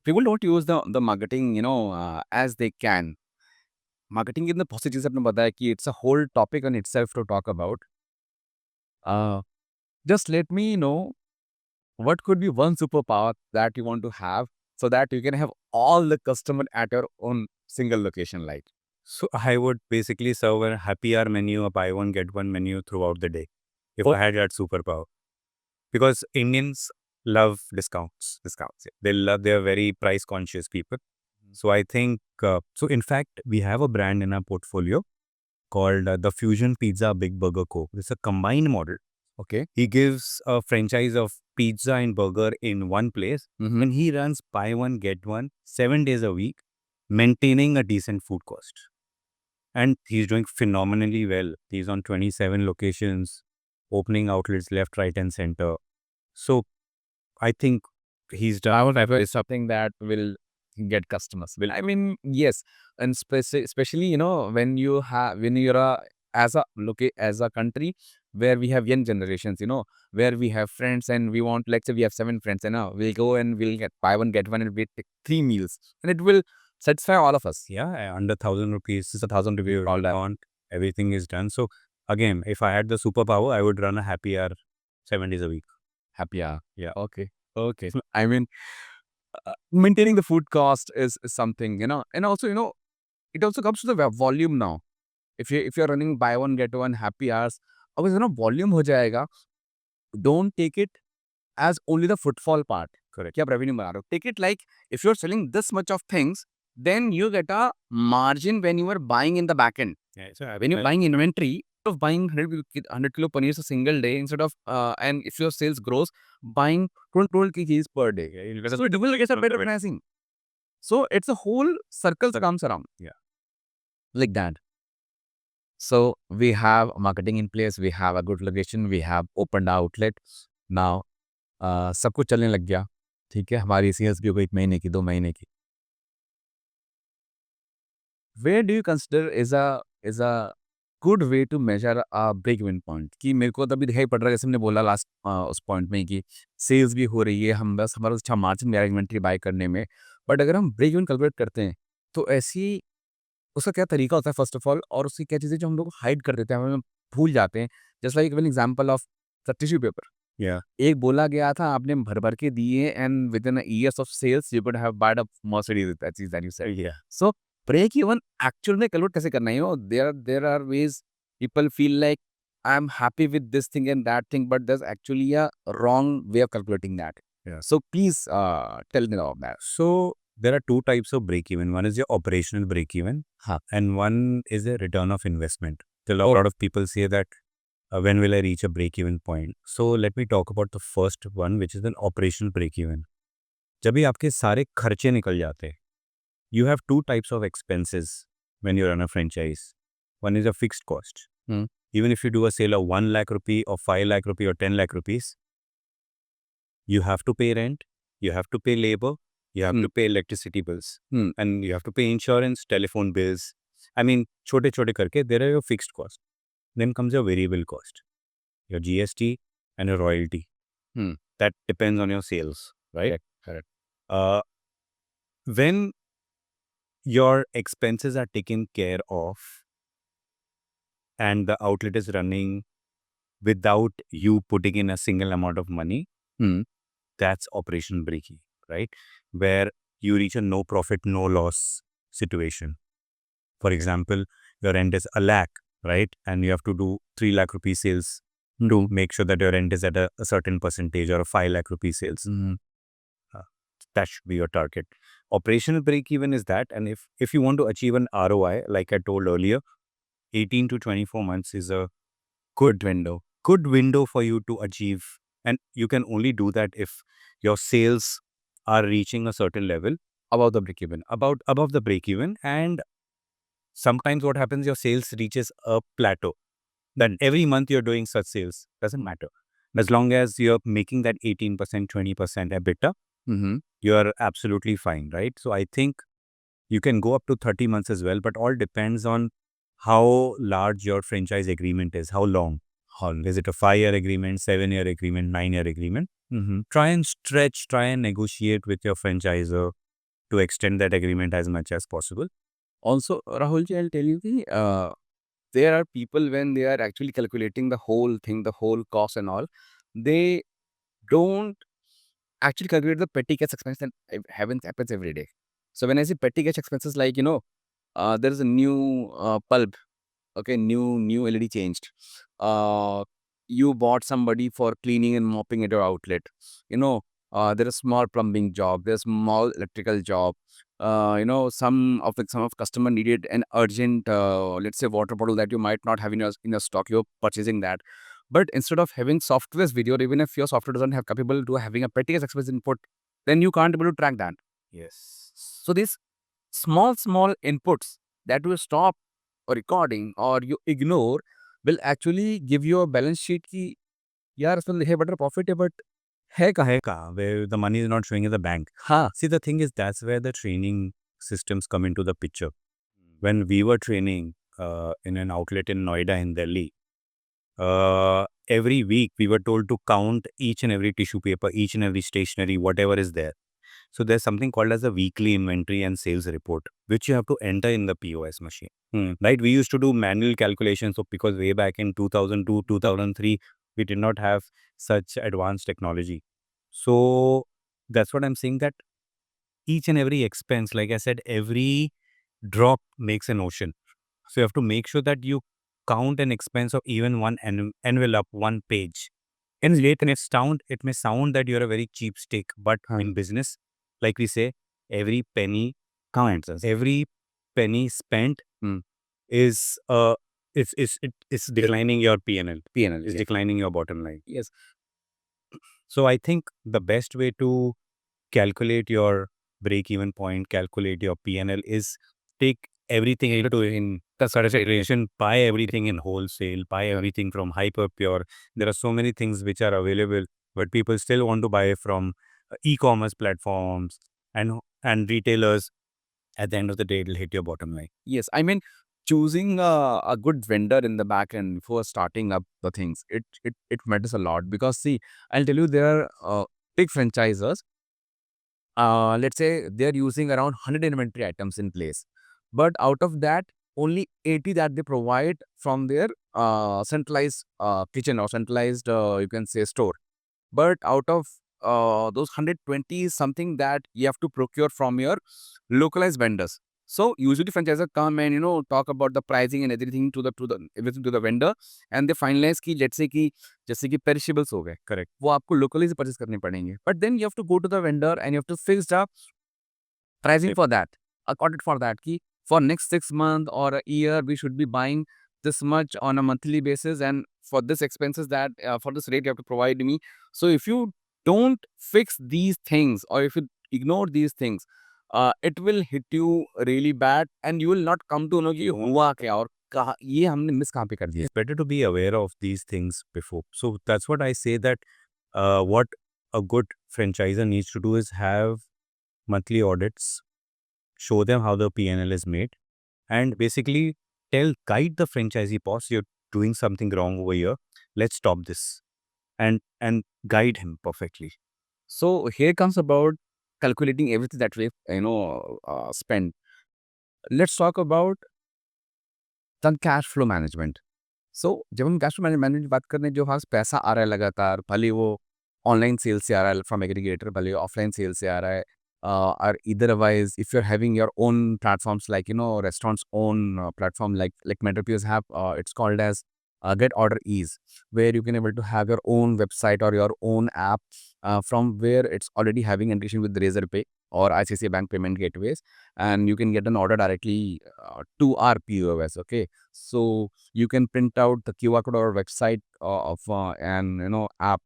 people don't use the marketing, as they can. Marketing in the बहुत सी चीज़ें आपने बताया कि it's a whole topic on itself to talk about. Uh, just let me know what could be one superpower that you want to have so that you can have all the customer at your own single location, like. So I would basically serve a happy hour menu, a buy one get one menu throughout the day if Oh. I had that superpower. Because Indians love discounts. Discounts. They're very price conscious people. So I think so. In fact, we have a brand in our portfolio called the Fusion Pizza Big Burger Co. It's a combined model. Okay. He gives a franchise of pizza and burger in one place, Mm-hmm. and he runs buy one get one 7 days a week, maintaining a decent food cost. And he's doing phenomenally well. He's on 27 locations, opening outlets left, right, and center. So I think he's done. I would have is something that will get customers. Will I mean yes, and especially when you're as a country where we have young generations, where we have friends and we want, let's say we have 7 friends, we'll go and we'll get buy one get one and we take 3 meals and it will satisfy all of us. Yeah, under 1,000 rupees, It's 1,000 rupees all that. on everything is done. So again, if I had the superpower, I would run a happy hour 7 days a week. Happy hour. Yeah. Okay. I mean, maintaining the food cost is something, and also, it also comes to the volume now. If you're running buy one get one happy hours, अगर volume हो जाएगा, don't take it as only the footfall part. Correct. कि आप revenue बना रहे हो. Take it like if you're selling this much of things, then you get a margin when you are buying in the back end. Yeah, so When you're buying inventory, of buying 100 kilo paneer a single day instead of and if your sales grows, buying 12 kgs per day. So it will get a better pricing. So it's a whole circle that comes around. Yeah. Like that. So we have marketing in place, we have a good location, we have opened outlet. Now, सब कुछ चलने लग गया. ठीक है, हमारी sales भी हो गई 1 महीने की, 2 महीने की. Where do you consider is a good way to measure a break even point? कि मेरे को तभी दिखाई पड़ रहा है, जैसे हमने बोला लास्ट उस पॉइंट में कि सेल्स भी हो रही है, हम बस हमारा अच्छा मार्जिन मेरा इन्वेंट्री बाय करने में. बट अगर हम ब्रेक इवन कैलकुलेट करते हैं, तो ऐसी उसका क्या तरीका होता है फर्स्ट ऑफ ऑल, और उसकी क्या चीज़ें जो हम लोग हाइड कर देते हैं, हम भूल जाते हैं. Just like one example of the tissue paper. Yeah. एक बोला गया था, आपने भर-भर के दिए and within years of sales you could have buyed a Mercedes with that चीज़ that you said. Yeah. So break even actual में कैलकुलेट कैसे करना है? There are ways people feel like I am happy with this thing and that thing, but there is actually a wrong way of calculating that. Yeah. So please tell me about that. So there are two types of break even. One is your operational break even, and one is a return of investment. So a lot of people say that when will I reach a break even point? So let me talk about the first one, which is an operational break even. जब भी आपके सारे खर्चे निकल जाते हैं, you have two types of expenses when you run a franchise. One is a fixed cost. Even if you do a sale of 1 lakh rupee or 5 lakh rupee or 10 lakh rupees, you have to pay rent, you have to pay labor, you have to pay electricity bills, and you have to pay insurance, telephone bills. I mean, chote karke, there are your fixed costs. Then comes your variable cost, your GST and your royalty. That depends on your sales, right? Correct. When your expenses are taken care of and the outlet is running without you putting in a single amount of money, that's operation breaking, right? Where you reach a no profit, no loss situation. For example, your rent is 1 lakh, right? And you have to do 3 lakh rupee sales to make sure that your rent is at a certain percentage, or a 5 lakh rupee sales. That should be your target. Operational break even is that. And if you want to achieve an ROI, like I told earlier, 18 to 24 months is a good window for you to achieve. And you can only do that if your sales are reaching a certain level About the break even. above the break even. And sometimes what happens, your sales reaches a plateau. Then every month you're doing such sales, doesn't matter. As long as you're making that 18%, 20% EBITDA, you're absolutely fine, right? So I think you can go up to 30 months as well, but all depends on how large your franchise agreement is, how long. Is it a 5-year agreement, 7-year agreement, 9-year agreement? Try and stretch, try and negotiate with your franchisor. to extend that agreement as much as possible. Also, Rahul ji, I'll tell you there are people when they are actually calculating the whole thing, the whole cost and all, they don't actually calculate the petty cash expense that happens every day. So when I say petty cash expenses, like there is a new bulb, okay, new LED changed. Uh, you bought somebody for cleaning and mopping at your outlet. You know, there is small plumbing job, there's small electrical job. Some of customer needed an urgent, let's say, water bottle that you might not have in your stock. You're purchasing that, but instead of having software's video, or even if your software doesn't have capable to having a petty cash expense input, then you can't able to track that. Yes. So these small inputs that will stop a recording or you ignore will actually give you a balance sheet ki yaar इसमें है better profit है but है कहाँ Where the money is not showing in the bank. हाँ See, the thing is, that's where the training systems come into the picture. When we were training in an outlet in Noida in Delhi, every week we were told to count each and every tissue paper, each and every stationery, whatever is there. So there's something called as a weekly inventory and sales report, which you have to enter in the POS machine. Right? We used to do manual calculations. So because way back in 2002, 2003, we did not have such advanced technology. So that's what I'm saying, that each and every expense, like I said, every drop makes an ocean. So you have to make sure that you count an expense of even one envelope, one page. And later it may sound that you're a very cheapskate, but in business, like we say, every penny counts. every penny spent Hmm. is it's declining your PNL. PNL It's yes. declining your bottom line. Yes. So I think the best way to calculate your break-even point, calculate your PNL is take everything into in consideration, buy everything in wholesale, buy everything from Hyperpure. There are so many things which are available, but people still want to buy from e-commerce platforms and retailers. At the end of the day, it'll hit your bottom line. Yes, I mean, choosing a good vendor in the back end before starting up the things, it matters a lot because see, I'll tell you there are big franchisers. Let's say they're using around 100 inventory items in place, but out of that, only 80 that they provide from their centralized kitchen or centralized, you can say, store. But out of those 120 is something that you have to procure from your localized vendors. So usually franchisor come and talk about the pricing and everything to the vendor, and they finalize ki let's say ki जैसे कि perishables हो गए, Correct. वो आपको locally से purchase करने पड़ेंगे. But then you have to go to the vendor and you have to fix the pricing Yep. for that, accorded for that ki for next 6 months or a year we should be buying this much on a monthly basis, and for this expenses that for this rate you have to provide me. So if you don't fix these things or if you ignore these things, it will hit you really bad and you will not come to know कि हुआ क्या और कहाँ ये हमने miss कहाँ पे कर दिया. It's better to be aware of these things before. So that's what I say, that what a good franchisor needs to do is have monthly audits, show them how the PNL is made, and basically guide the franchisee boss, you're doing something wrong over here. Let's stop this, and guide him perfectly. So here comes about calculating everything that we spend. Let's talk about the cash flow management. So जब हम cash flow management की बात कर रहे हैं, जो पास पैसा आ रहा है लगातार, भले वो ऑनलाइन सेल से आ रहा है फ्रॉम एग्रीगेटर, भले ऑफलाइन सेल से आ रहा है, or otherwise if you're having your own platforms like restaurants own platform like MetroPOS have, it's called as Get Order Ease, where you can able to have your own website or your own app from where it's already having integration with Razorpay or ICICI Bank payment gateways, and you can get an order directly to our POS. Okay, so you can print out the QR code or website of an app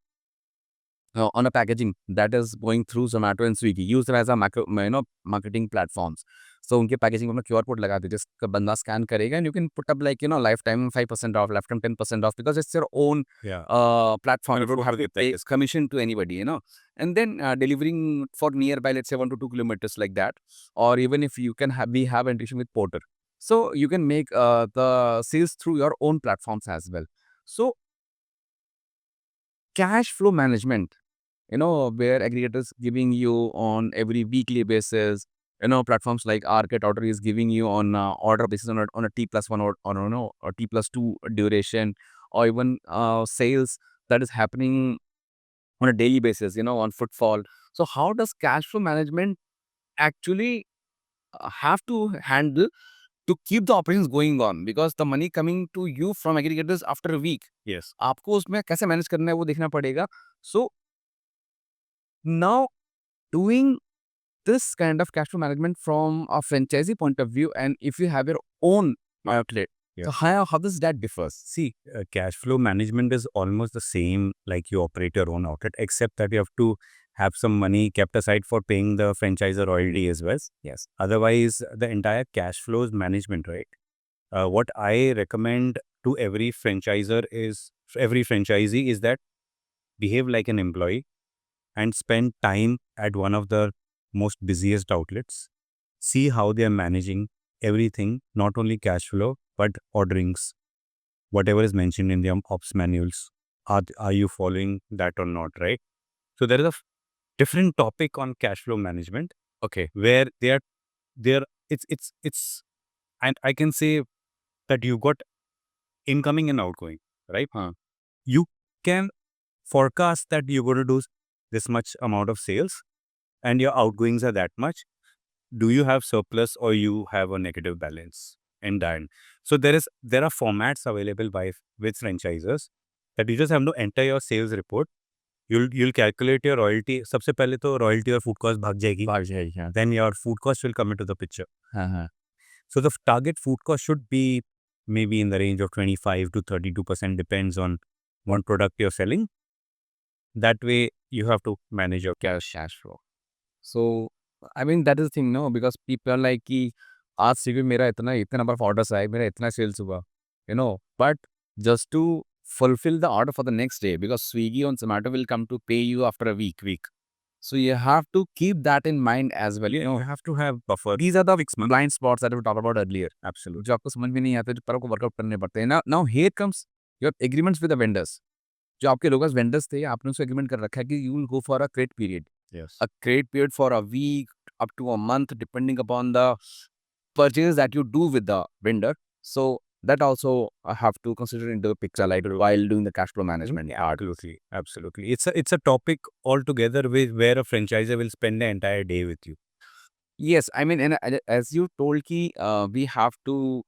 on a packaging that is going through Zomato and Swiggy. Use them as a marketing platforms. So उनके packaging में QR code लगा दीजिए, जिसका बंदा scan करेगा, and you can put up like lifetime 5% off, lifetime 10% off, because it's your own Yeah. platform. You don't have to Like pay this. commission to anybody, and then delivering for nearby, let's say 1 to 2 kilometers like that, or even if you can we have integration with Porter, so you can make the sales through your own platforms as well. So cash flow management, where aggregators giving you on every weekly basis platforms like Arcade Order is giving you on order basis on a T+1 or T+2 duration, or even sales that is happening on a daily basis, on footfall. So how does cash flow management actually have to handle to keep the operations going on? Because the money coming to you from aggregators after a week, Yes. आपको उसमें कैसे manage करना है वो देखना पड़ेगा. So now doing this kind of cash flow management from a franchisee point of view, and if you have your own outlet, so Yeah. how does that differ? See, cash flow management is almost the same like you operate your own outlet, except that you have to have some money kept aside for paying the franchisor royalty as well. Yes. Otherwise, the entire cash flows management, right? What I recommend to every franchisee is that behave like an employee and spend time at one of the most busiest outlets. See how they are managing everything, not only cash flow, but orderings, whatever is mentioned in the ops manuals. Are you following that or not, right? So there is a different topic on cash flow management Okay. where it's and I can say that you got incoming and outgoing, right? Huh. You can forecast that you're going to do this much amount of sales and your outgoings are that much. Do you have surplus or you have a negative balance? And then, so there are formats available with franchisers that you just have to enter your sales report. You'll calculate your royalty. सबसे पहले तो royalty और food cost भाग जाएगी. भाग जाएगी, हाँ. Then your food cost will come into the picture. हाँ, हाँ. So the target food cost should be maybe in the range of 25 to 32%, depends on what product you're selling. That way you have to manage your Cash flow. So, I mean, that is the thing, no? Because people are like कि आज से मेरा इतना number of orders आए, मेरा इतना sales हुआ, but just to fulfill the order for the next day, because Swiggy and Zomato will come to pay you after a week. So you have to keep that in mind as well. you have to have buffer. These are the blind spots that we talked about earlier. Absolutely. जो आपको समझ में नहीं आते, जो पर आपको workout करने पड़ते हैं. Now here comes your agreements with the vendors. जो आपके लोग वेंडर्स थे, आपने उससे एग्रीमेंट कर रखा है कि you will go for a credit period. Yes. A credit period for a week up to a month, depending upon the purchase that you do with the vendor. So that also I have to consider into the picture, like while doing the cash flow management. Absolutely. It's a topic altogether where a franchisor will spend the entire day with you. Yes, I mean, and as you told, ki, you have to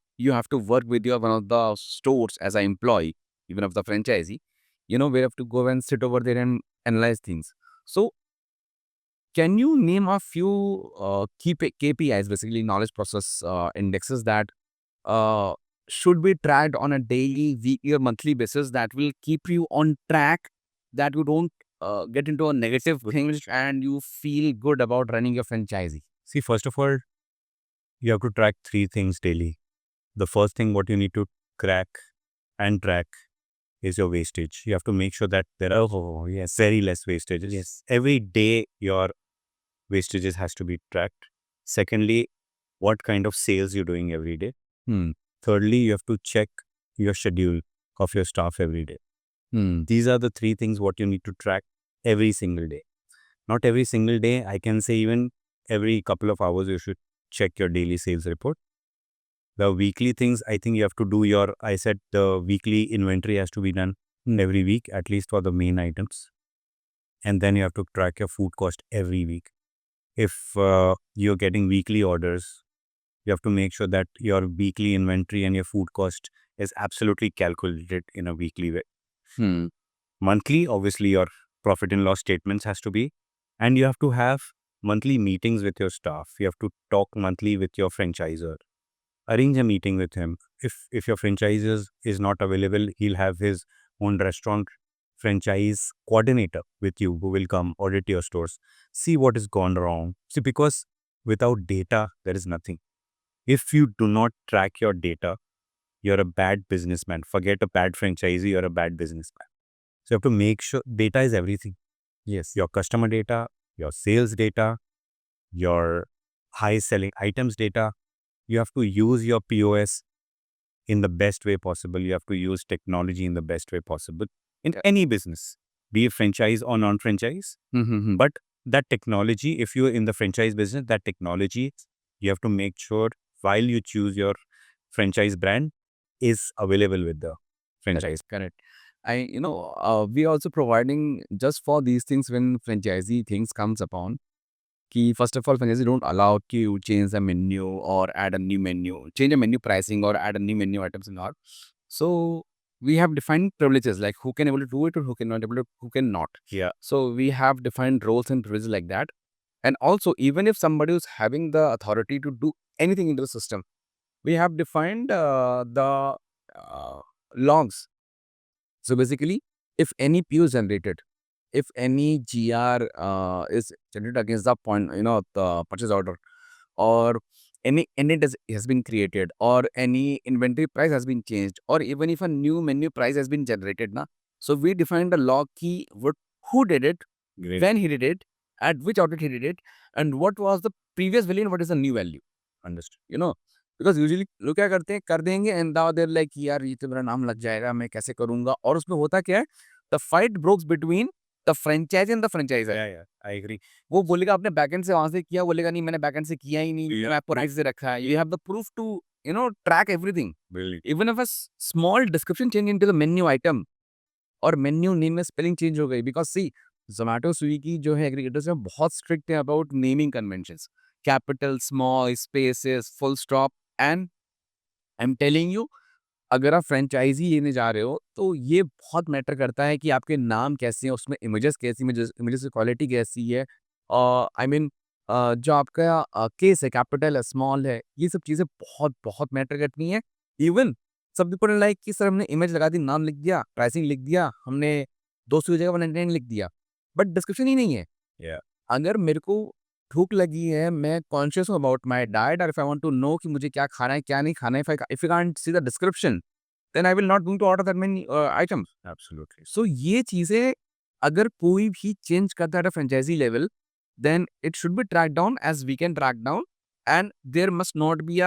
work with your one of the stores as an employee, even of the franchisee. We have to go and sit over there and analyze things. So, can you name a few key KPIs, basically knowledge process indexes that should be tracked on a daily, weekly, or monthly basis that will keep you on track, that you don't get into a negative thing and you feel good about running your franchisee? See, first of all, you have to track 3 things daily. The first thing what you need to track is your wastage. You have to make sure that there are very less wastages. Yes. Every day your wastages has to be tracked. Secondly, what kind of sales you're doing every day. Thirdly, you have to check your schedule of your staff every day. These are the 3 things what you need to track every single day. Not every single day, I can say even every couple of hours you should check your daily sales report. The weekly things, I think you have to do the weekly inventory has to be done every week, at least for the main items. And then you have to track your food cost every week. If you're getting weekly orders, you have to make sure that your weekly inventory and your food cost is absolutely calculated in a weekly way. Monthly, obviously, your profit and loss statements has to be, and you have to have monthly meetings with your staff. You have to talk monthly with your franchisor. Arrange a meeting with him. If your franchisor is not available, he'll have his own restaurant franchise coordinator with you who will come audit your stores, see what has gone wrong. See, because without data, there is nothing. If you do not track your data, you're a bad businessman. Forget a bad franchisee, you're a bad businessman. So you have to make sure data is everything. Yes. Your customer data, your sales data, your high selling items data. You have to use your POS in the best way possible. You have to use technology in the best way possible in any business, be it franchise or non-franchise. Mm-hmm. But that technology, if you're in the franchise business, that technology, you have to make sure while you choose your franchise brand is available with the franchise. Correct. We also providing just for these things when franchisee things comes upon. Ki first of all, franchisee don't allow you change the menu or add a new menu, change a menu pricing or add a new menu items and all. So we have defined privileges like who can able to do it or who cannot able to, who cannot. Yeah. So we have defined roles and privileges like that. And also, even if somebody is having the authority to do anything into the system, we have defined the logs. So basically, if any PO is generated, if any GR is generated against the point, the purchase order, or any init has been created, or any inventory price has been changed, or even if a new menu price has been generated, so we define the log key, who did it, Great. when he did it, at which outlet he did it, and what was the previous value and what is the new value. Understood. Because usually लोग क्या करते हैं, कर देंगे and now there like यार ये तो मेरा नाम लग जाएगा, मैं कैसे करूंगा, और उसमें होता क्या है, the fight ब्रोक्स between the franchise and the franchisor. Yeah, I agree. वो बोलेगा आपने बैकएंड से वहां से किया, बोलेगा नहीं मैंने बैकएंड से किया ही नहीं, Yeah. मैं आपको राइट से रखा है. You have the proof to track everything. Brilliant. Even if a small description change into the menu item और मेन्यू नेम में स्पेलिंग चेंज हो गई, बिकॉज सी जोमेटो स्विगी जो है एग्रीगेटर्स में बहुत स्ट्रिक्ट है about naming conventions, capital small spaces full stop. And I am telling you, अगर आप फ्रेंचाइजी लेने जा रहे हो तो ये बहुत मैटर करता है कि आपके नाम कैसे हैं, उसमें इमेजेस कैसी, इमेजेस की क्वालिटी कैसी है, आई मीन जो आपका केस है, कैपिटल है स्मॉल है, ये सब चीज़ें बहुत बहुत मैटर करती हैं. इवन सब पीपल लाइक कि सर हमने इमेज लगा दी, नाम लिख दिया, प्राइसिंग लिख दिया, हमने 200 की जगह 199 लिख दिया, बट डिस्क्रिप्शन ही नहीं है. Yeah. अगर मेरे को भूख लगी है, मैं कॉन्शियस हूँ अबाउट माय डाइट, और if I want to know कि मुझे क्या खाना है क्या नहीं खाना है, if you can't see the description, then I will not going to order that many items. Absolutely. So ये चीज़ें अगर कोई भी चेंज करता है at a franchisee level, then it should be track down as we can track down, and there must not be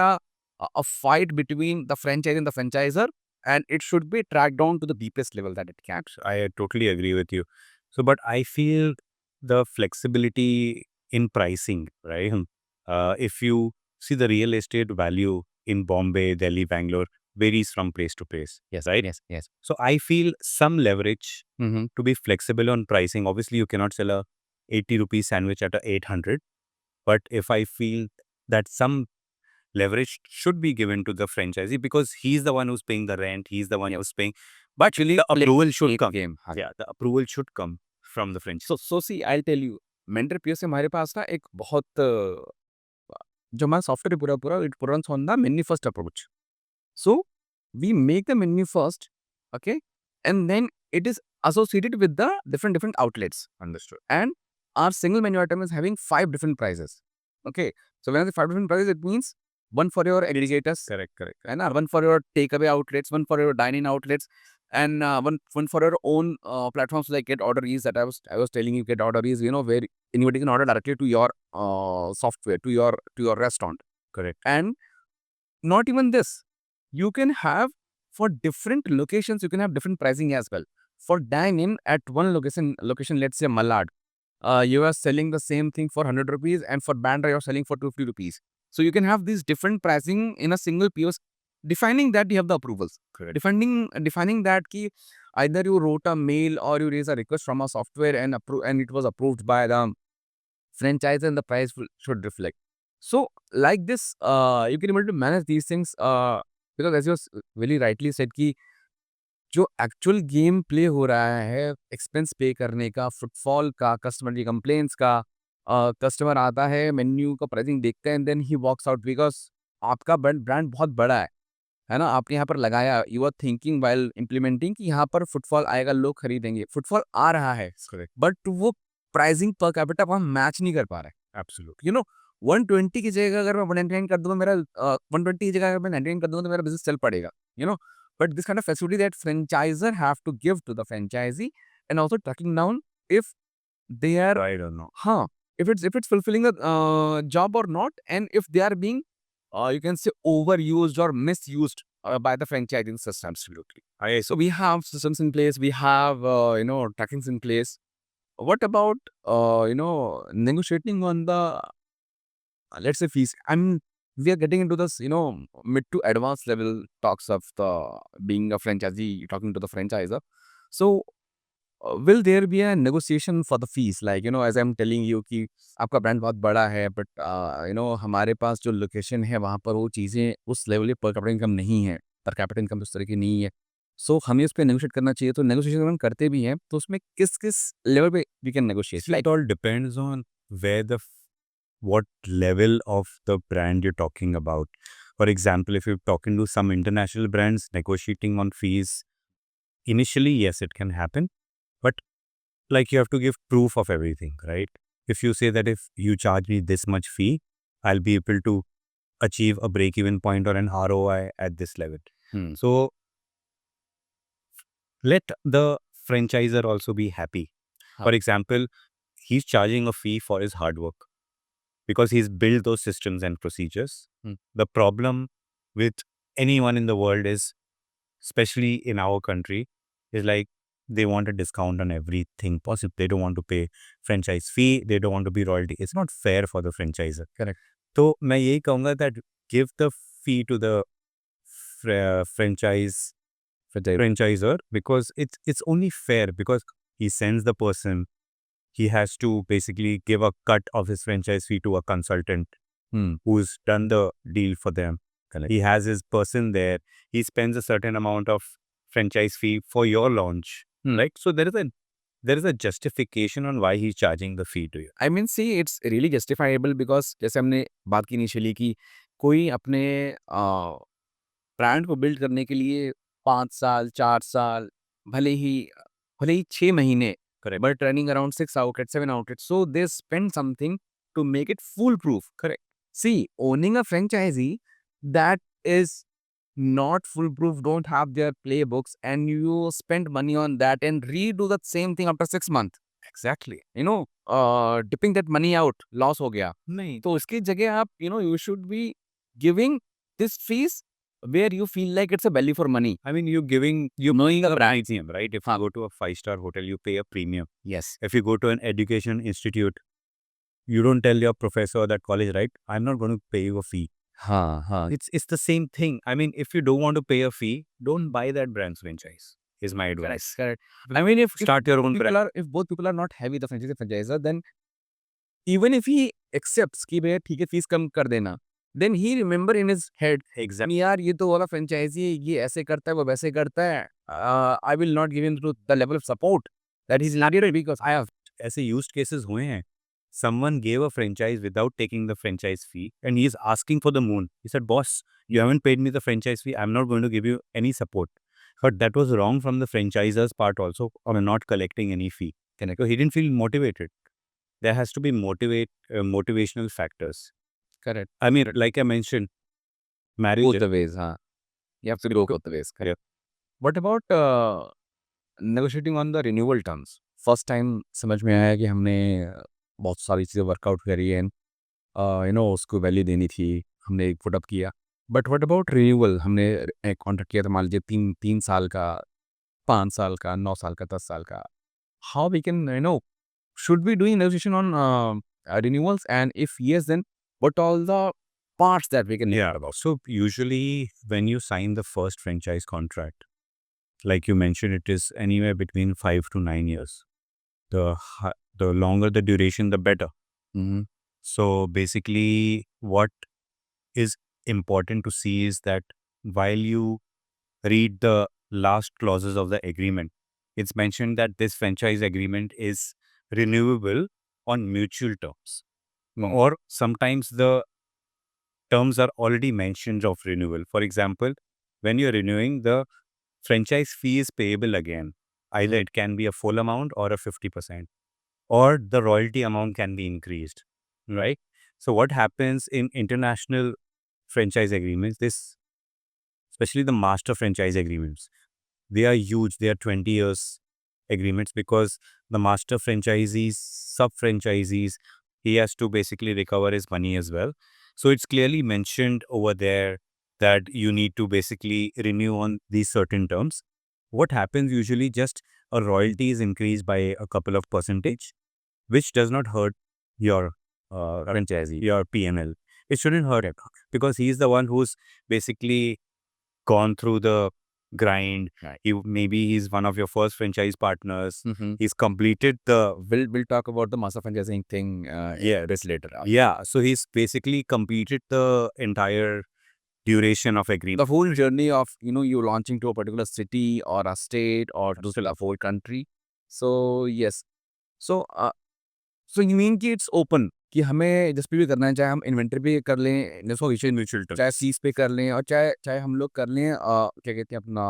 a fight between the franchise and the franchisor, and it should be tracked down to the deepest level that it can. I totally agree with you. So, but I feel the flexibility in pricing, right? If you see the real estate value in Bombay, Delhi, Bangalore varies from place to place. Yes, right? yes. So I feel some leverage Mm-hmm. to be flexible on pricing. Obviously, you cannot sell a 80 rupee sandwich at a 800. But if I feel that some leverage should be given to the franchisee because he's the one who's paying the rent, he's the one who's paying. But Actually, the approval should एक come. game. हाँ. Yeah, the approval should come from the franchisee. So see, I'll tell you, mentor PO से हमारे पास ना एक बहुत जो हमारा software पूरा पूरा it runs on the menu first approach. So we make the menu first, okay, and then it is associated with the different outlets. Understood. And our single menu item is having 5 different prices. Okay, so when I say 5 different prices, it means one for your aggregators, Correct. and one for your takeaway outlets, one for your dine-in outlets, and one for your own platforms like Get Order Ease that I was telling you. Get Order Ease, where anybody can order directly to your software, to your restaurant. Correct. And not even this, you can have for different locations, you can have different pricing as well. For dine-in at one location, let's say Malad, you are selling the same thing for 100 rupees, and for Bandra you're selling for 250 rupees. So you can have these different pricing in a single POS, defining that you have the approvals. Correct. Defining that ki either you wrote a mail or you raise a request from a software and it was approved by the franchise, and the price should reflect. So like this, you can able to manage these things because as you very rightly said कि जो actual game play हो रहा है expense पे करने का, footfall का, customer की कंप्लेंट्स का, कस्टमर आता है, मेन्यू का प्राइसिंग देखते हैं, and then he walks out because आपका ब्रांड बहुत बड़ा है ना, आपने यहाँ पर लगाया, you are thinking while implementing कि यहाँ पर फुटफॉल आएगा, लोग खरीदेंगे, फुटफॉल आ रहा है, Correct. बट वो प्राइसिंग पर कैपिटा आप मैच नहीं कर पा रहे. Absolutely. 120 की जगह अगर मैं 199 कर दूंगा, मेरा 120 की जगह अगर मैं 99 कर दूंगा तो मेरा बिजनेस चल पड़ेगा. But this kind of facility that franchisor have to give to the franchisee, and also tracking down if they are I don't know. if it's fulfilling a job or not, and if they are being you can say overused or misused by the franchising system. Absolutely. So we have systems in place, we have trackings in place, what about negotiating on the let's say fees? I mean, we are getting into this mid to advanced level talks of the being a franchisee, talking to the franchisor. So will there be a negotiation for the fees? Like as I'm telling you कि आपका brand बहुत बड़ा है, but हमारे पास जो location है वहाँ पर वो चीज़ें उस लेवल पर कैपिटल इनकम नहीं है, पर कैपिटल इनकम उस तरह की नहीं है। सो हमें उस पे नेगोशिएट करना चाहिए, तो नेगोशिएशन अगर हम करते भी हैं तो उसमें किस किस लेवल पे we can negotiate? See, it all depends on where what level of the brand you're talking about. For example, if you're talking to some international brands, negotiating on fees, initially, yes, it can happen. But like you have to give proof of everything, right? If you say that if you charge me this much fee, I'll be able to achieve a break-even point or an ROI at this level. So let the franchisor also be happy. हाँ. For example, he's charging a fee for his hard work because he's built those systems and procedures. The problem with anyone in the world is, especially in our country, is like they want a discount on everything possible. They don't want to pay franchise fee. They don't want to be royalty. It's not fair for the franchisor. Correct. तो मैं यही कहूँगा that give the fee to the franchisor because it's only fair because he sends the person. He has to basically give a cut of his franchise fee to a consultant who's done the deal for them. Correct. He has his person there. He spends a certain amount of franchise fee for your launch, right? So there is a justification on why he's charging the fee to you. I mean, see, it's really justifiable because जैसे हमने बात की initially कि कोई अपने brand को build करने के लिए 5 साल, 4 साल, भले ही 6 महीने, Correct. but running around 6 outlets, 7 outlets. So they spend something to make it foolproof. Correct. See, owning a franchisee that is not foolproof, don't have their playbooks, and you spend money on that and redo the same thing after 6 months. Exactly. Dipping that money out, loss हो गया. नहीं. तो उसकी जगह आप you should be giving this fees where you feel like it's a value for money. I mean, you're knowing the premium, right? If you go to a 5-star hotel, you pay a premium. Yes. If you go to an education institute, you don't tell your professor or that college, right? I'm not going to pay you a fee. हाँ. It's the same thing. I mean, if you don't want to pay a fee, don't buy that brand's franchise. Is my advice. Correct. I mean, if Start your own brand. if both people are not heavy the franchisor, then even if he accepts कि भैया ठीक है fees कम कर देना, then he remember in his head Exactly. यार ये तो वाला फ्रेंचाइजी है, ये ऐसे करता है, वो वैसे करता है. I will not give him to the level of support that he's not getting because I have. ऐसे used cases हुए हैं. Someone gave a franchise without taking the franchise fee and he is asking for the moon. He said, boss, you haven't paid me the franchise fee. I'm not going to give you any support. But that was wrong from the franchisor's part also on not collecting any fee. So he didn't feel motivated. There has to be motivational factors. Correct. I mean, like I mentioned, marriage. Both the ways, हाँ. You have to go both the ways. Correct. What about negotiating on the renewal terms? First time समझ में आया कि हमने बहुत सारी चीज़ें workout करी हैं, उसको वैल्यू देनी थी, हमने एक पुट अप किया. But what about renewal? हमने एक कॉन्ट्रैक्ट किया था, मान लीजिए 3 साल का, 5 साल का, 9 साल का, 10 साल का. How we can should we doing negotiation on renewals, and if yes, then what all the parts that we can Yeah. So usually when you sign the first franchise contract, like you mentioned, it is anywhere between 5 to 9 years. The longer the duration, the better. So basically what is important to see is that while you read the last clauses of the agreement, it's mentioned that this franchise agreement is renewable on mutual terms. Or sometimes the terms are already mentioned of renewal. For example, when you're renewing, the franchise fee is payable again. Either it can be a full amount or a 50%, or the royalty amount can be increased, right? So what happens in international franchise agreements, especially the master franchise agreements, they are huge. They are 20 years agreements because the master franchisees, sub-franchisees, he has to basically recover his money as well. So it's clearly mentioned over there that you need to basically renew on these certain terms. What happens usually, just a royalty is increased by a couple of percentage, which does not hurt your franchisee. your PNL. It shouldn't hurt it because he's the one who's basically gone through the grind. Right. Maybe he's one of your first franchise partners. Mhm. He's completed the We'll talk about the master franchising thing Yeah. bit later. yeah. So he's basically completed the entire duration of agreement. The whole journey of you launching to a particular city or a state or to the whole country. So yes. So so you mean कि it's open कि हमें जिस पे भी करना है, चाहे हम इन्वेंटरी पे कर लें, जिसको म्यूचुअल चाहे फीस पे कर लें, और चाहे चाहे हम लोग कर लें क्या कहते हैं अपना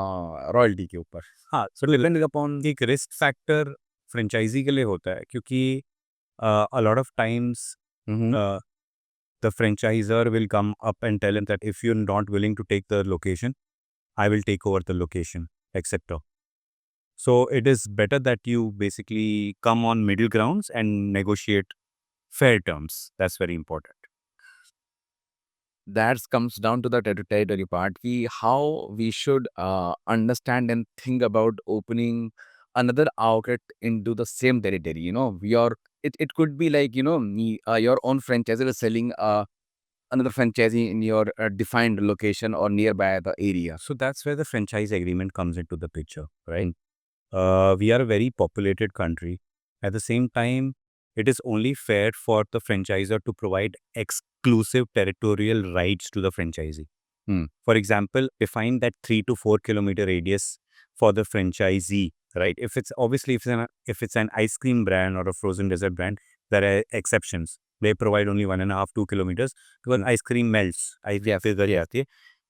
रॉयल्टी के ऊपर. हाँ, So depending upon एक रिस्क फैक्टर फ्रेंचाइजी के लिए होता है क्योंकि a lot of times Mhm. the franchisor will come up and tell him that if you're not willing to take the location, I will take over the location, etc. So it is better that you basically come on middle grounds and negotiate fair terms. That's very important. that comes down to the territory part. How we should understand and think about opening another outlet into the same territory. It could be like your own franchisee is selling another franchisee in your defined location or nearby the area. So that's where the franchise agreement comes into the picture, right? We are a very populated country. At the same time, it is only fair for the franchisor to provide exclusive territorial rights to the franchisee. For example, define that 3 to 4 kilometer radius for the franchisee, right? If it's obviously if it's an ice cream brand or a frozen dessert brand, there are exceptions. They provide only 1.5 2 kilometers because ice cream melts.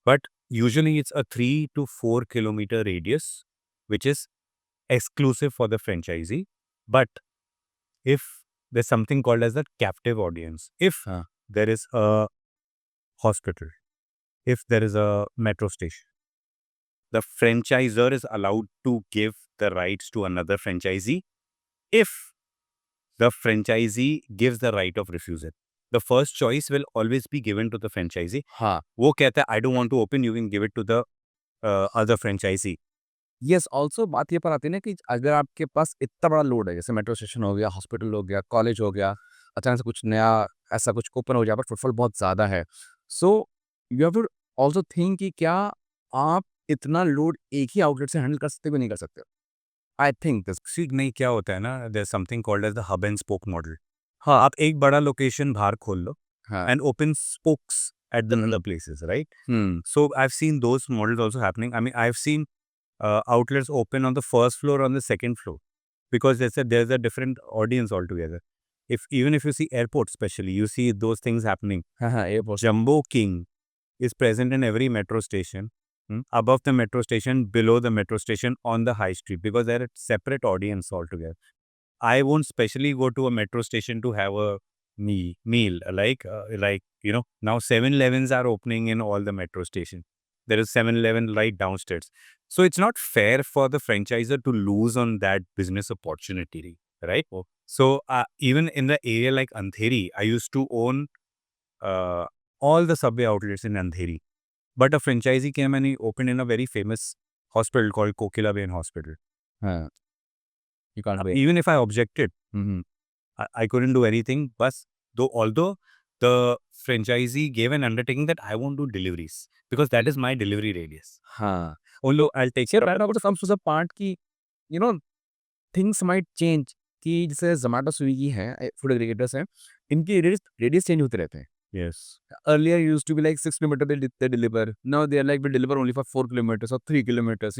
But usually it's a 3 to 4 kilometer radius, which is exclusive for the franchisee. But if there's something called as the captive audience, if there is a hospital, if there is a metro station, the franchisor is allowed to give the rights to another franchisee if the franchisee gives the right of refusal. The first choice will always be given to the franchisee. हाँ. वो कहता है, I don't want to open, you can give it to the other franchisee. Yes, also बात ये पर आती है ना कि अगर आपके पास इतना बड़ा लोड है, जैसे मेट्रो स्टेशन हो गया, हॉस्पिटल हो गया, कॉलेज हो गया, अचानक से कुछ नया ऐसा कुछ ओपन हो जाए पर फुटफॉल बहुत ज़्यादा है. So you have to also think कि क्या आप इतना लोड एक ही आउटलेट से हैंडल कर सकते हो कि नहीं कर सकते हो? I think this. See, नहीं क्या होता है ना, there's something called as the hub and spoke model. हाँ, आप एक बड़ा लोकेशन बाहर खोल लो हाँ. and open spokes at the other places, right? So I've seen those models also happening. I mean, I've seen outlets open on the first floor, on the second floor, because there's a different audience altogether. Even if you see airports, especially, you see those things happening. हाँ, हाँ, airport. Jumbo King is present in every metro station, above the metro station, below the metro station, on the high street, because they're a separate audience altogether. I won't specially go to a metro station to have a meal. Like now 7-Elevens are opening in all the metro stations. There is 7-Eleven right downstairs. So it's not fair for the franchisor to lose on that business opportunity, right? So even in the area like Andheri, I used to own all the subway outlets in Andheri. But a franchisee came and he opened in a very famous hospital called Kokilaben Hospital. हाँ. You can't wait. Even if I objected, I couldn't do anything. But although the franchisee gave an undertaking that I won't do deliveries because that is my delivery radius. हाँ. Although I'll take Here, care right of now, comes to the part कि things might change. कि जैसे Zomato, Swiggy है, food aggregators हैं, इनकी radius change होते रहते हैं. Yes. Earlier used to be like 6 kilometers they deliver. Now they are like we deliver only for 4 kilometers or 3 kilometers,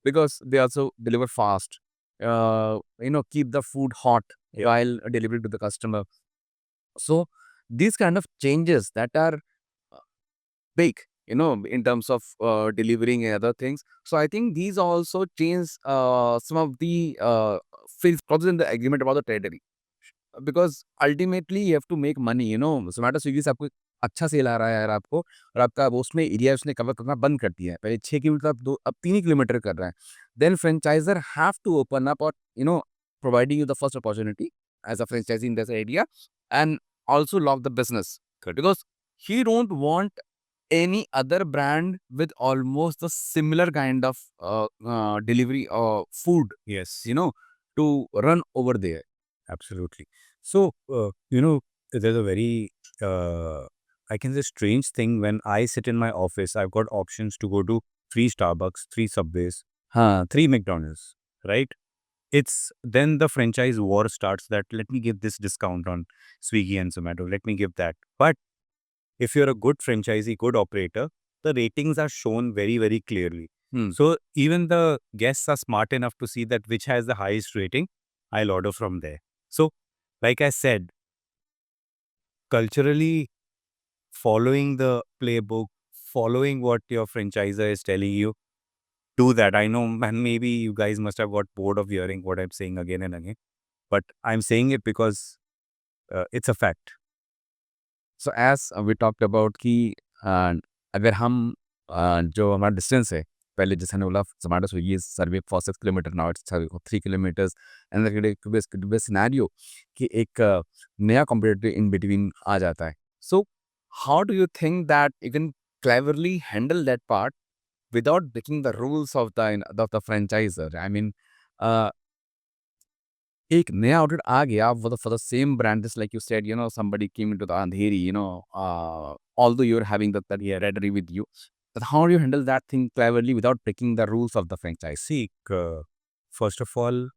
because they also deliver fast. Keep the food hot while delivering to the customer. So these kind of changes that are big, in terms of delivering and other things. So I think these also change some of the clauses in the agreement about the territory. Because ultimately you have to make money, Zomato, Swiggy से आपको अच्छा cell आ रहा है यार आपको, और आपका वो उसमें एरिया उसने कवर करना बंद कर दिया है. पहले 6 किलोमीटर अब 3 किलोमीटर कर रहा है. Then franchisor have to open up or providing you the first opportunity as a franchisee in this area and also lock the business. Good. Because he don't want any other brand with almost the similar kind of delivery or food, Yes, to run over there. absolutely. So, there's a very, I can say, strange thing when I sit in my office. I've got options to go to 3 Starbucks, 3 Subways, Huh. 3 McDonald's, right? It's then the franchise war starts that let me give this discount on Swiggy and Zomato. Let me give that. But if you're a good franchisee, good operator, the ratings are shown very, very clearly. Hmm. So even the guests are smart enough to see that which has the highest rating, I'll order from there. So, like I said, culturally following the playbook, following what your franchisor is telling you, do that. I know, man, maybe you guys must have got bored of hearing what I'm saying again and again, but I'm saying it because it's a fact. So as we talked about कि अगर हम जो हमारा distance है, पहले जैसे हमने बोला Zomato Swiggy is serving for 6 kilometer, now it's serving for 3 kilometers, and there could be a scenario कि एक नया competitor in between आ जाता है. So how do you think that you can cleverly handle that part without breaking the rules of the franchisor? I mean, uh, एक नया outlet आ गया for the same brand, just like you said, somebody came into the Andheri, although you're having that reddery with you. But how do you handle that thing cleverly without breaking the rules of the franchise? See, first of all,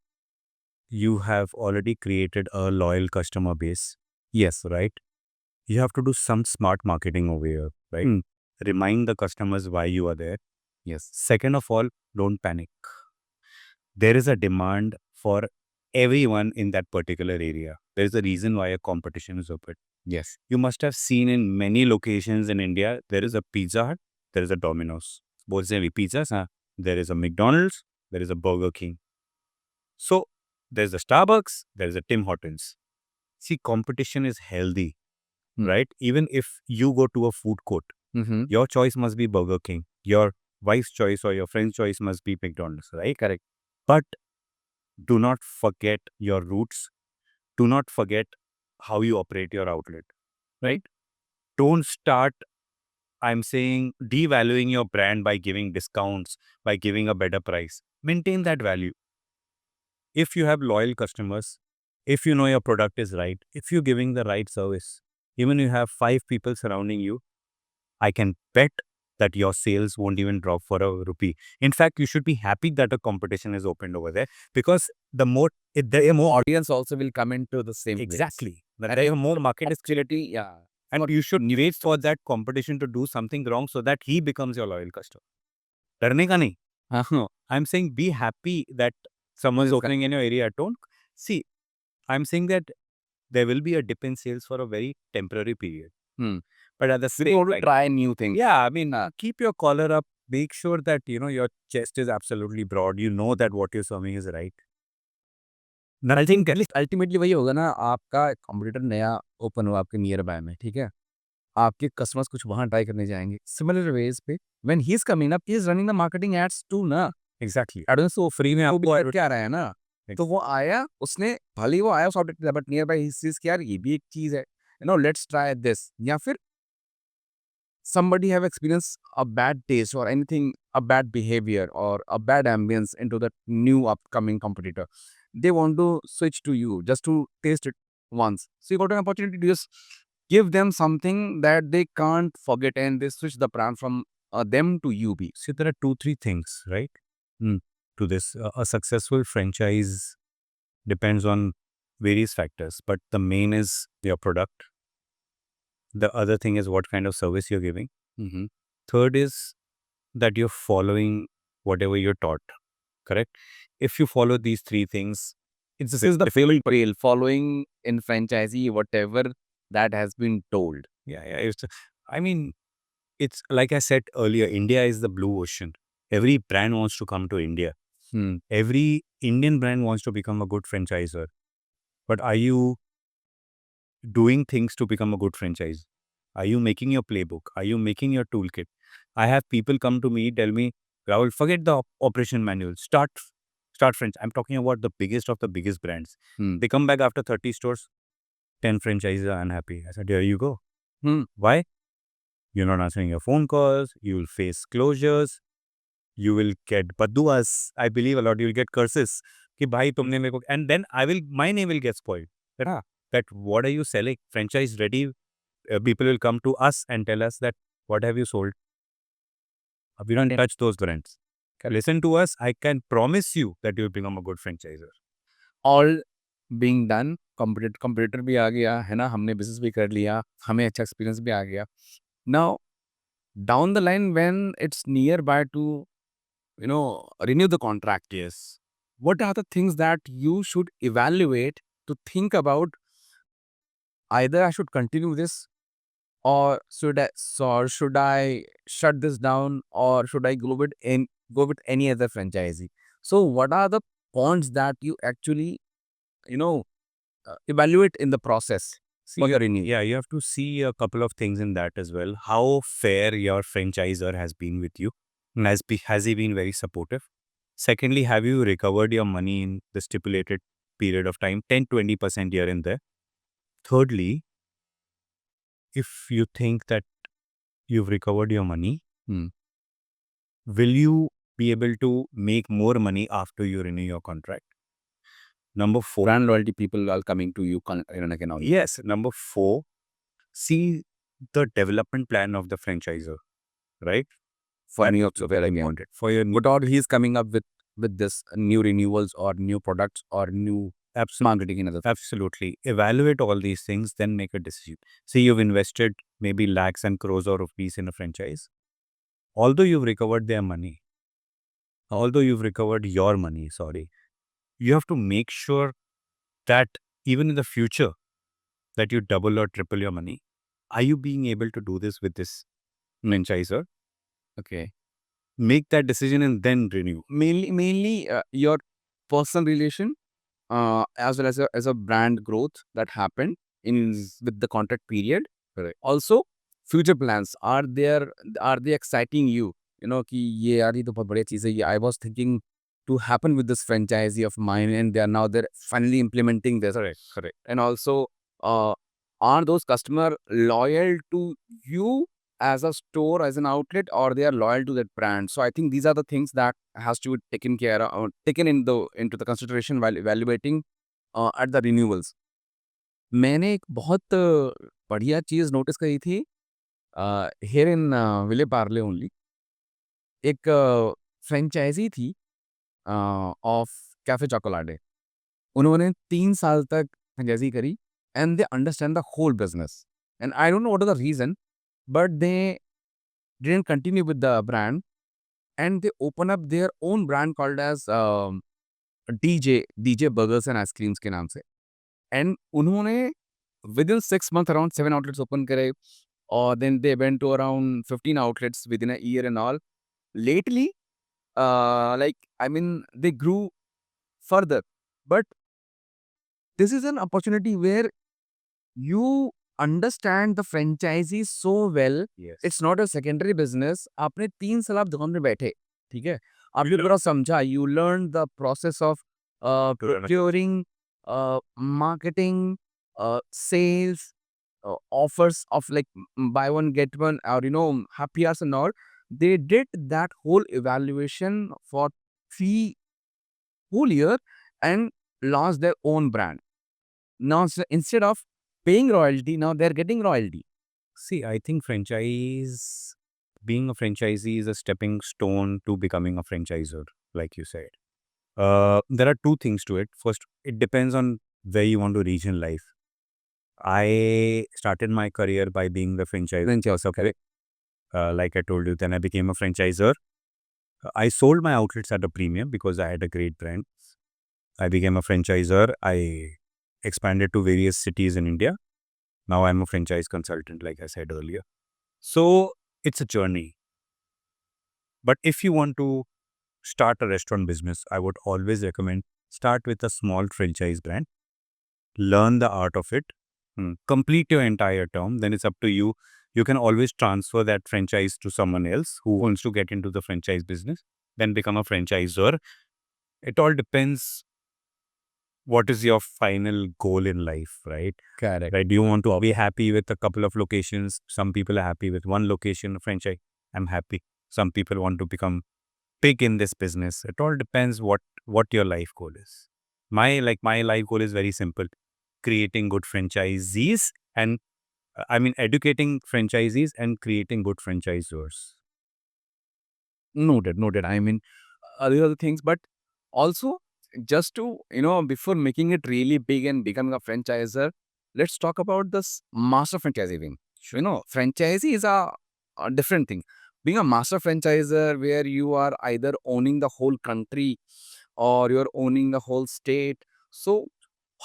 you have already created a loyal customer base. Yes, right? You have to do some smart marketing over here, right? Hmm. Remind the customers why you are there. Yes. Second of all, don't panic. There is a demand for everyone in that particular area. There is a reason why a competition is open. Yes. You must have seen in many locations in India, there is a Pizza Hut, there is a Domino's. Both say pizzas, there is a McDonald's, there is a Burger King. So there's a Starbucks, there is a Tim Hortons. See, competition is healthy, right? Even if you go to a food court, Mm-hmm. your choice must be Burger King. Your wife's choice or your friend's choice must be McDonald's, right? Correct. But do not forget your roots. Do not forget how you operate your outlet, right? Don't start, I'm saying, devaluing your brand by giving discounts, by giving a better price. Maintain that value. If you have loyal customers, if you know your product is right, if you're giving the right service, even you have 5 people surrounding you, I can bet that your sales won't even drop for a rupee. In fact, you should be happy that a competition is opened over there because the more Audience also will come into the same place. exactly, there is more market is Opportunity, yeah. and you should wait for that competition to do something wrong so that he becomes your loyal customer. डरने का नहीं. I'm saying be happy that someone is opening in your area. Don't see. I'm saying that there will be a dip in sales for a very temporary period. But at the We same want to time, try new things. yeah, I mean, keep your collar up. Make sure that your chest is absolutely broad. You know that what you're serving is right. Nothing can. Ultimately वही होगा ना, आपका competitor नया open हुआ आपके near by में, ठीक है? आपके कस्टमर्स कुछ वहाँ ट्राई करने जाएँगे। सिमिलर वेज़ पे when he is coming up, he is running the marketing ads too ना। Exactly. एडवांस तो फ्री में आपको आपको क्या रहा है ना, तो वो आया, उसने भले ही वो आया उस आउटलेट पे, but near by he seize कि यार ये भी एक चीज़ है, लेट्स ट्राई दिस। या फिर somebody have experienced a bad taste or anything, a bad behavior or a bad ambience into the new upcoming competitor. They want to switch to you just to taste it once. So you got an opportunity to just give them something that they can't forget, and they switch the brand from them to you. Be. See, there are 2-3 things, right? To this, a successful franchise depends on various factors, but the main is your product. The other thing is what kind of service you're giving. Mm-hmm. Third is that you're following whatever you're taught, correct? If you follow these 3 things, This is the failing trail, following in franchisee whatever that has been told. yeah, I mean, it's like I said earlier, India is the blue ocean. Every brand wants to come to India. Every Indian brand wants to become a good franchisor. But are you doing things to become a good franchise? Are you making your playbook? Are you making your toolkit? I have people come to me, tell me, Rahul, forget the operation manual. Start franchise. I'm talking about the biggest of the biggest brands. They come back after 30 stores, 10 franchises are unhappy. I said, here you go. Why? You're not answering your phone calls. You will face closures. You will get badduas. I believe a lot. You will get curses. कि भाई तुमने मेरे को, and then my name will get spoiled. That what are you selling? Franchise ready. People will come to us and tell us that what have you sold? We don't touch those brands. Listen to us. I can promise you that you will become a good franchisor. All being done, computer भी आ गया है ना, हमने business भी कर लिया, हमें अच्छा एक्सपीरियंस भी आ गया. Now down the line when it's near by two renew the contract, Yes. what are the things that you should evaluate to think about either I should continue this or should I shut this down, or should I go with any other franchisee? So what are the points that you actually you know evaluate in the process for your renewal? Yeah, you have to see a couple of things in that as well. How fair your franchisor has been with you. And has he been very supportive? Secondly, have you recovered your money in the stipulated period of time, 10-20% here and there? Thirdly, if you think that you've recovered your money, will you be able to make more money after you renew your contract? Number 4. Brand loyalty people are coming to you again. Yes. Number 4, see the development plan of the franchisor, right? For me also very important. For your What all he's coming up with this new renewals or new products or new marketing and other. Absolutely. Evaluate all these things, then make a decision. See, you've invested maybe lakhs and crores of rupees in a franchise. Although you've recovered your money, you have to make sure that even in the future that you double or triple your money. Are you being able to do this with this franchisor? Okay. Make that decision and then renew. Mainly your personal relation as well as a brand growth that happened with the contract period. Correct. Also, future plans are they exciting you? कि ये यार ये तो बहुत बढ़िया चीज़ है. ये I was thinking to happen with this franchisee of mine, and they're finally implementing this. Correct. And also, are those customer loyal to you as a store, as an outlet, or they are loyal to that brand? So I think these are the things that has to be taken into the consideration while evaluating at the renewals. मैंने एक बहुत बढ़िया चीज़ notice करी थी here in Vile Parle only. एक franchisee थी of Cafe Chocolate. उन्होंने 3 साल तक फ्रेंचाइजी करी, and they understand the whole business. And I don't know what is the reason, but they didn't continue with the brand, and they open up their own brand called as DJ Burgers and Ice Creams के नाम से. And उन्होंने within 6 months around 7 outlets open करे, or then they went to around 15 outlets within a year and all. Lately, they grew further. But this is an opportunity where you understand the franchisee so well. Yes. It's not a secondary business. आपने 3 साल आप दुकान में बैठे, ठीक है? आपने पूरा समझा. You learned the process of procuring, marketing, sales, offers of like buy one get one, or happy hours and all. They did that whole evaluation for 3 whole year and launched their own brand. Now instead of paying royalty, now they're getting royalty. See, I think being a franchisee is a stepping stone to becoming a franchisor, like you said. There are 2 things to it. First, it depends on where you want to reach in life. I started my career by being the franchisor. Correct. Like I told you, then I became a franchisor. I sold my outlets at a premium because I had a great brand. I became a franchisor. I expanded to various cities in India. Now I'm a franchise consultant, like I said earlier. So it's a journey. But if you want to start a restaurant business, I would always recommend start with a small franchise brand. Learn the art of it. Complete your entire term. Then it's up to you. You can always transfer that franchise to someone else who wants to get into the franchise business. Then become a franchisor. It all depends what is your final goal in life, right? Correct. Right? Do you want to be happy with a couple of locations? Some people are happy with one location, franchise. I'm happy. Some people want to become big in this business. It all depends what your life goal is. My life goal is very simple: creating good franchisees and educating franchisees and creating good franchisors. Noted. I mean, other things, but also just to, before making it really big and becoming a franchisor, let's talk about this master franchisee thing. Franchisee is a different thing. Being a master franchisor where you are either owning the whole country or you're owning the whole state. So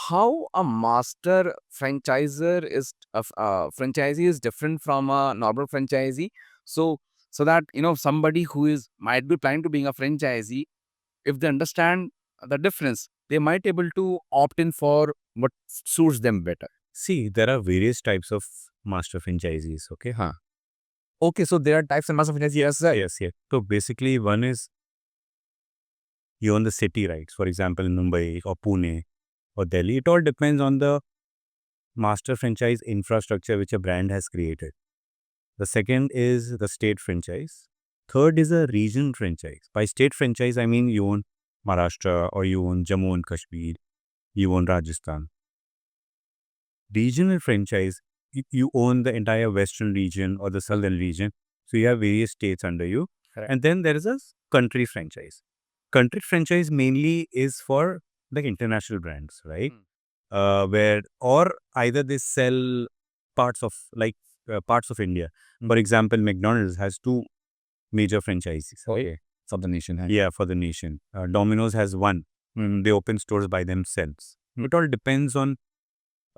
how a master franchisor is franchisee is different from a normal franchisee. So so that somebody who is might be planning to being a franchisee, if they understand the difference, they might able to opt in for what suits them better. See, there are various types of master franchisees. Okay. Huh. Okay, so there are types of master franchisee as well. Yes. So basically, one is you own the city rights. For example, in Mumbai or Pune or Delhi. It all depends on the master franchise infrastructure which a brand has created. The second is the state franchise. Third is a region franchise. By state franchise, I mean you own Maharashtra or you own Jammu and Kashmir, you own Rajasthan. Regional franchise, you own the entire western region or the southern region. So you have various states under you. Correct. And then there is a country franchise. Country franchise mainly is for like international brands, right? Where or either they sell parts of parts of India. For example, McDonald's has two major franchises. Okay. For the nation. Huh? Yeah, for the nation. Domino's has one. They open stores by themselves. It all depends on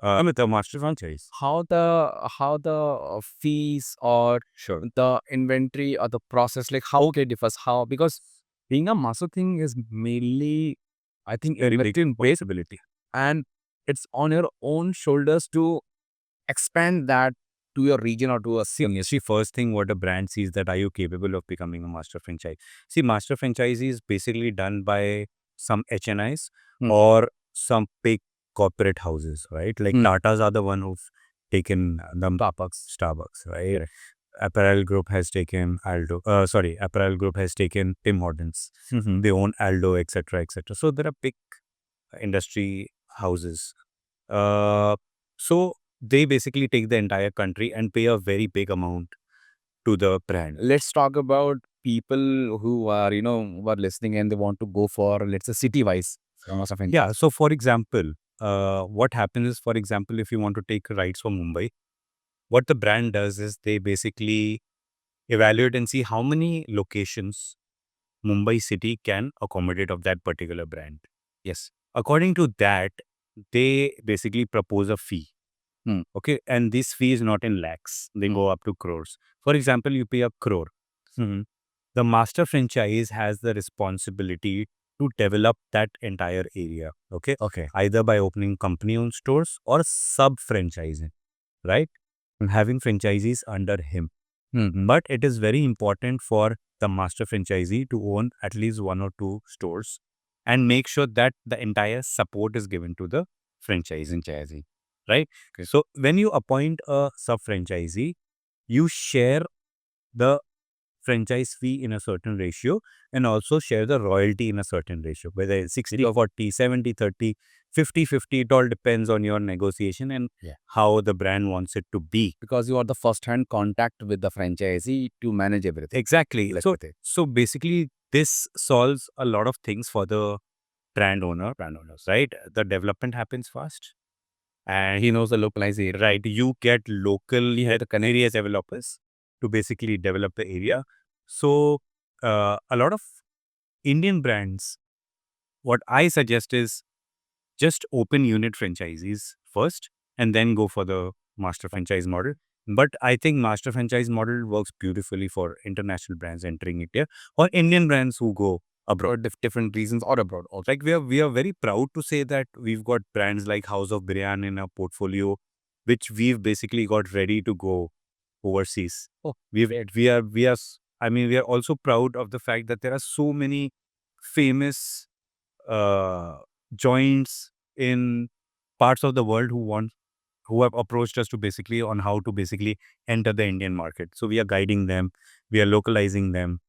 the master franchise. How the fees or Sure. the inventory or the process, like how it differs, how, because being a master thing is mainly, I think, Very big investing base, possibility. and it's on your own shoulders to expand that to your region or to a city. See, first thing what a brand sees that are you capable of becoming a master franchise. See, master franchise is basically done by some HNIs or some big corporate houses, right? Like Tata's are the one who've taken the Starbucks, right? Correct. Apparel Group has taken Apparel Group has taken Tim Hortons. They own Aldo, etc., etc. So there are big industry houses. So they basically take the entire country and pay a very big amount to the brand. Let's talk about people who are who are listening and they want to go for, let's say, city wise master franchise. Yeah. So for example, what happens is, for example, if you want to take rights for Mumbai, what the brand does is they basically evaluate and see how many locations Mumbai city can accommodate of that particular brand. Yes. According to that, they basically propose a fee. Okay. And this fee is not in lakhs. They go up to crores. For example, you pay a crore. The master franchise has the responsibility to develop that entire area. Okay. Okay. Either by opening company-owned stores or sub-franchising, right? And having franchisees under him. But it is very important for the master franchisee to own at least one or two stores and make sure that the entire support is given to the franchisee, right? Okay. So when you appoint a sub-franchisee, you share the franchise fee in a certain ratio and also share the royalty in a certain ratio, whether it's 60-40, 70-30, 50-50, it all depends on your negotiation and how the brand wants it to be. Because you are the first-hand contact with the franchisee to manage everything. Exactly. So basically, this solves a lot of things for the brand owners, right? The development happens fast. And He knows the localization. right, you get local area developers to basically develop the area. So a lot of Indian brands, what I suggest is just open unit franchisees first and then go for the master franchise model. But I think master franchise model works beautifully for international brands entering India or Indian brands who go abroad. For different reasons or abroad also. Like we are very proud to say that we've got brands like House of Biryani in our portfolio, which we've basically got ready to go overseas. Oh, we are also proud of the fact that there are so many famous joints in parts of the world who have approached us to basically on how to basically enter the Indian market. So we are guiding them, we are localizing them.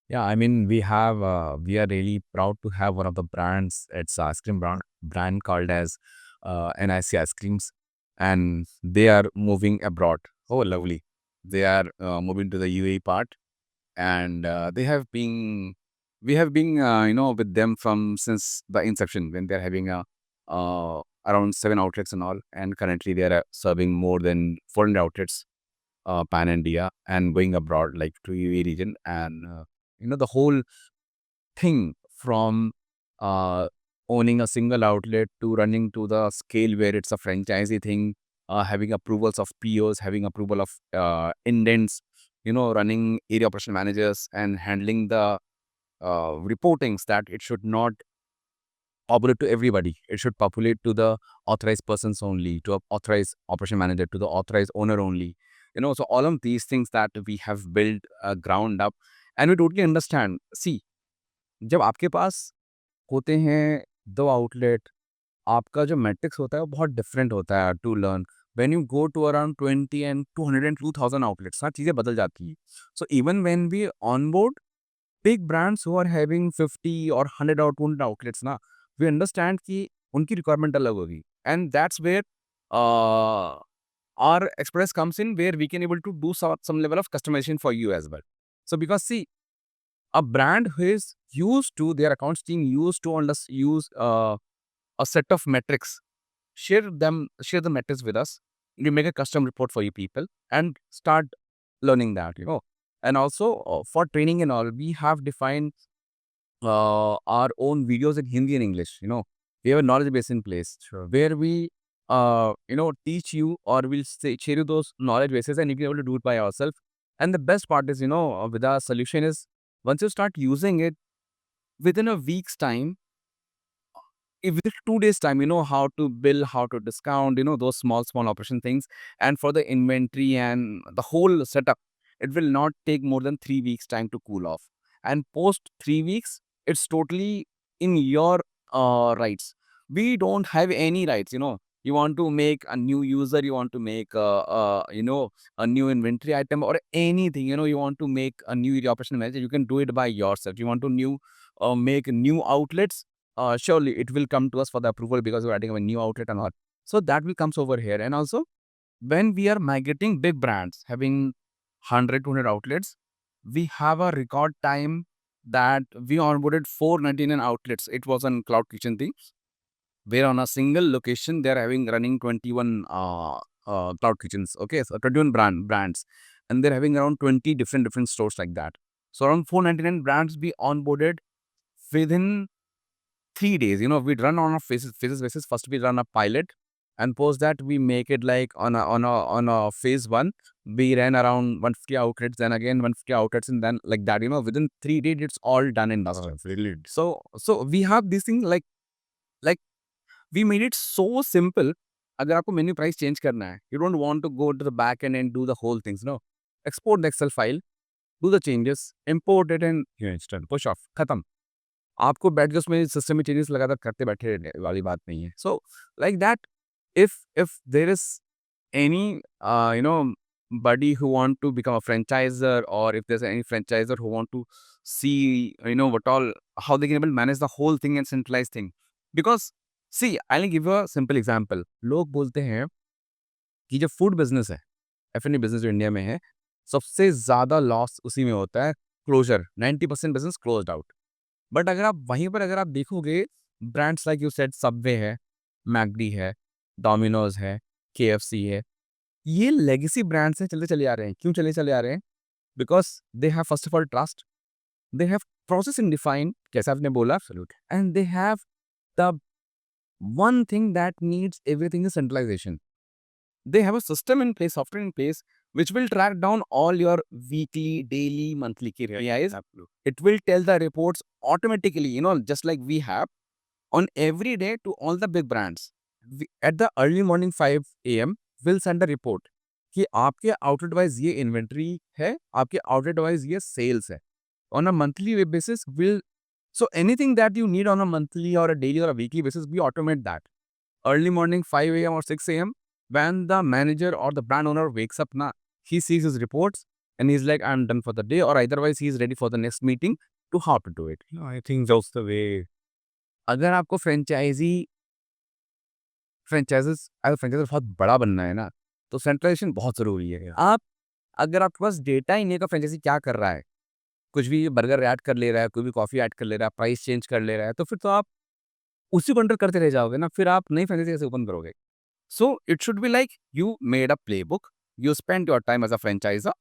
Yeah, I mean, we are really proud to have one of the brands. It's a ice cream brand called as NIC Ice Creams, and they are moving abroad. Oh, lovely! They are moving to the UAE part, and we have been with them from since the inception when they're having around 7 outlets and all, and currently they are serving more than 400 outlets pan India and going abroad like to UAE region, and the whole thing from uh, owning a single outlet to running to the scale where it's a franchisee thing, having approvals of POs, having approval of indents, running area operation managers and handling the reportings that it should not populate to everybody. It should populate to the authorized persons only, to a authorized operation manager, to the authorized owner only. So all of these things that we have built ground up, and we totally understand. See, जब आपके पास होते हैं 2 outlet, आपका जो matrix होता है वो बहुत डिफरेंट होता है to learn. When you go to around 20 and 200 and 2000 outlets, हाँ, चीज़ें बदल जाती हैं। So even when we onboard big brands who are having 50 और 100 और 200 आउटलेट्स ना, वी अंडरस्टैंड कि उनकी रिक्वायरमेंट अलग होगी, and that's where our express comes in, where we can able to do some level of customization for you as well. So because see, a brand who is used to their accounts team used to use a set of metrics, share the metrics with us. We make a custom report for you people and start learning that. And also for training and all, we have defined our own videos in Hindi and English. We have a knowledge base in place where we teach you, or we'll share you those knowledge bases, and you can be able to do it by yourself. And the best part is, with our solution is, once you start using it, within a week's time, if within 2 days time, you know how to bill, how to discount, those small operation things. And for the inventory and the whole setup, it will not take more than 3 weeks time to cool off. And post 3 weeks, it's totally in your rights. We don't have any rights. You want to make a new user, you want to make a new inventory item or anything, you want to make a new operation manager, you can do it by yourself. You want to make new outlets, surely it will come to us for the approval because we're adding a new outlet and all. So that will comes over here. And also, when we are migrating big brands having 100, 200 outlets, we have a record time that we onboarded 499 outlets. It was on Cloud Kitchen thing, where on a single location they're having running 21 Cloud Kitchens. Okay, so 21 brands, and they're having around 20 different stores like that. So around 499 brands we onboarded within 3 days. We'd run on a phases basis. First, we run a pilot, and post that we make it like on a phase one. We ran around 150 outlets, then again 150 outlets, and then like that. Within 3 days, it's all done in dust. Really. So we have this thing like we made it so simple. अगर आपको menu price change करना है, you don't want to go to the back end and do the whole things. No, export the Excel file, do the changes, import it, and Instant. push off. खत्म. आपको बैठ के उसमें system में changes लगातार करते बैठे रहने वाली बात नहीं है. So like that, if there is any buddy who want to become a franchisor, or if there's any franchisor who want to see what all, how they can able to manage the whole thing and centralize thing. Because see, I'll give you a simple example. लोग बोलते हैं कि जो food business है, F&B business जो India में है, सबसे ज्यादा लॉस उसी में होता है, closure. 90% business closed out. But अगर आप वहीं पर अगर आप देखोगे, brands like you said, Subway है, मैकडी है, डोमिनोज है, KFC है, ये लेगेसी ब्रांड्स हैं, चलते चले आ रहे हैं. क्यों चले आ रहे हैं? Because they have first of all trust, they have process in defined, जैसा आपने बोला, absolute, and they have the one thing that needs everything is centralization. They have a system in place, software in place, which will track down all your weekly, daily, monthly KPIs. It will tell the reports automatically, just like we have on every day to all the big brands. At the early morning 5 a.m., we'll send a report कि आपके outlet wise ये inventory है, आपके outlet wise ये sales है. On a monthly basis, so anything that you need on a monthly or a daily or a weekly basis, we automate that. early morning 5 a.m. or 6 a.m. when the manager or the brand owner wakes up na, he sees his reports and he's like, I'm done for the day, or otherwise he's ready for the next meeting to how to do it. No, I think that's the way. अगर आपको फ्रेंचाइज़र बहुत बड़ा बनना है ना, तो सेंट्रलाइज़ेशन बहुत ज़रूरी है। आप अगर आपके पास डेटा ही नहीं है कि फ्रेंचाइज़ी क्या कर रहा है, कुछ भी बर्गर ऐड कर ले रहा है, कोई भी कॉफ़ी ऐड कर ले रहा है, प्राइस चेंज कर ले रहा है, तो फिर तो आप उसी को अंडर करते रह जाओगे ना, फिर आप नई फ्रेंचाइज़ी कैसे ओपन करोगे? So it should be like you made a playbook, you spent your time as a franchisor,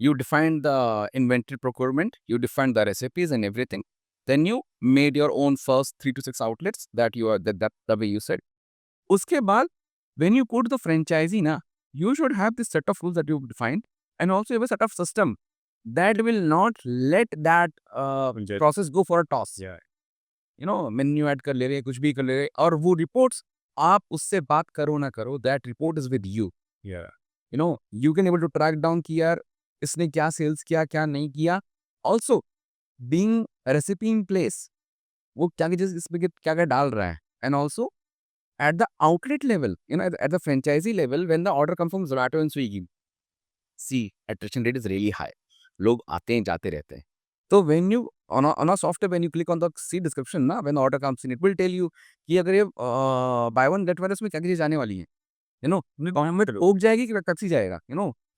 you defined the inventory procurement, you defined the recipes and everything. Then you made your own first 3 to 6 outlets that you are that the way you said. Uske baad, when you put the franchisee na, you should have this set of rules that you've defined and also have a set of system that will not let that Just- process go for a toss. Yeah. Menu add कर ले रहे हैं, कुछ भी कर ले रहे हैं और वो रिपोर्ट्स आप उससे बात करो ना करो, that report is with you. Yeah. You can able to track down कि यार इसने क्या सेल्स किया, क्या नहीं किया। Also being recipe in place, वो क्या चीज़ इसमें क्या क्या डाल रहा है। And also at the outlet level, at the franchisee level, when the order come from Zomato and Swiggy, see attrition rate is really high, लोग आते हैं जाते रहते हैं। तो when you on a software, when you click on the see description ना, when the order comes in, it will tell you कि अगर ये बाय वन गेट वन इसमें क्या चीज़ जाने वाली है। में कोक जाएगी कि पेप्सी जाएगा,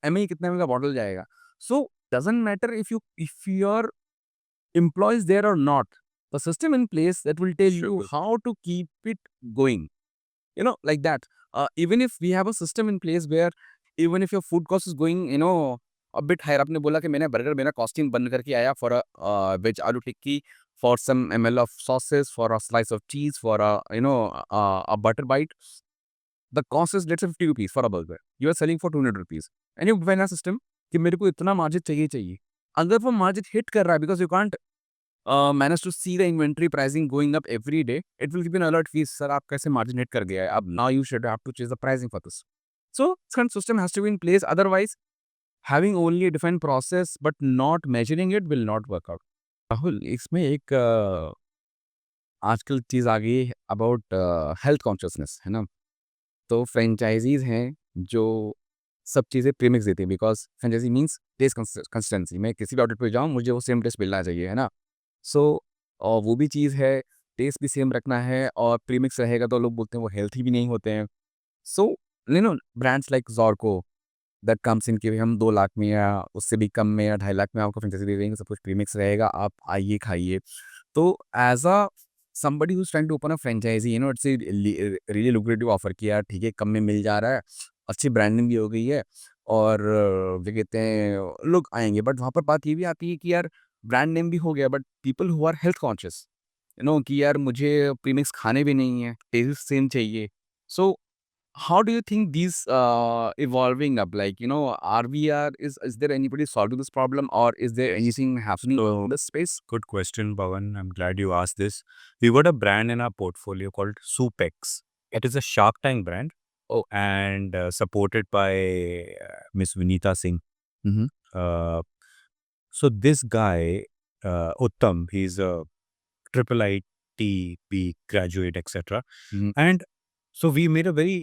एमए कितने एमएल का बॉटल जाएगा। सो doesn't matter if your employees there or not, the system in place that will tell you how to keep it going, like that. Even if we have a system in place where even if your food cost is going, a bit higher, आपने बोला कि मैंने burger मेरा costing बंद करके आया for a veg आलू टिक्की, for some ml of sauces, for a slice of cheese, for a butter bite. The cost is let's say 50 rupees for a burger. You are selling for 200 rupees. And you define a system कि मेरे को इतना margin चाहिए चाहिए। अगर वो margin hit कर रहा है, because you can't manage to see the inventory pricing going up every day, it will give you an alert fees, sir आप कैसे मार्जिन हिट कर गया है, अब now you should have to change the pricing for this. So this kind of system has to be in place, otherwise having only a defined process but not measuring it will not work out. Rahul, इसमें एक आजकल चीज़ आ गई है about health consciousness, है ना? तो franchises हैं जो सब चीज़ें प्रीमिक्स देती हैं, because franchisee means taste consistency. मैं किसी भी आउटलेट पे जाऊँ, मुझे वो सेम टेस्ट मिलना चाहिए, है ना? सो वो भी चीज़ है, टेस्ट भी सेम रखना है और प्रीमिक्स रहेगा तो लोग बोलते हैं वो हेल्थी भी नहीं होते हैं। So brands like Zorko that comes in कि हम 2 लाख में या उससे भी कम में या 2.5 लाख में आपको फ्रेंचाइज़ी दे देंगे, सब कुछ प्रीमिक्स रहेगा, आप आइए खाइए। तो as a somebody who's trying to open a franchisee, it's a really lucrative offer कि यार ठीक है, कम में मिल जा रहा है, अच्छी ब्रांडिंग भी हो गई है और क्या कहते हैं, लोग आएँगे। बट वहाँ पर बात ये भी आती है कि यार ब्रांड नेम भी हो गया, but people who are health conscious, कि यार मुझे प्रीमिक्स खाने भी नहीं है, टेस्ट सेम चाहिए। सो how do you think these evolving up, like, RVR, is there anybody solving this problem, or is there anything happening in this space? Good question, Pawan. I'm glad you asked this. We've got a brand in our portfolio called Soupex. It is a Shark Tank brand. Oh. And supported by Miss Vinita Singh. Mm-hmm. So this guy, Uttam, he's a triple ITB graduate, etc. Mhm. And so we made a very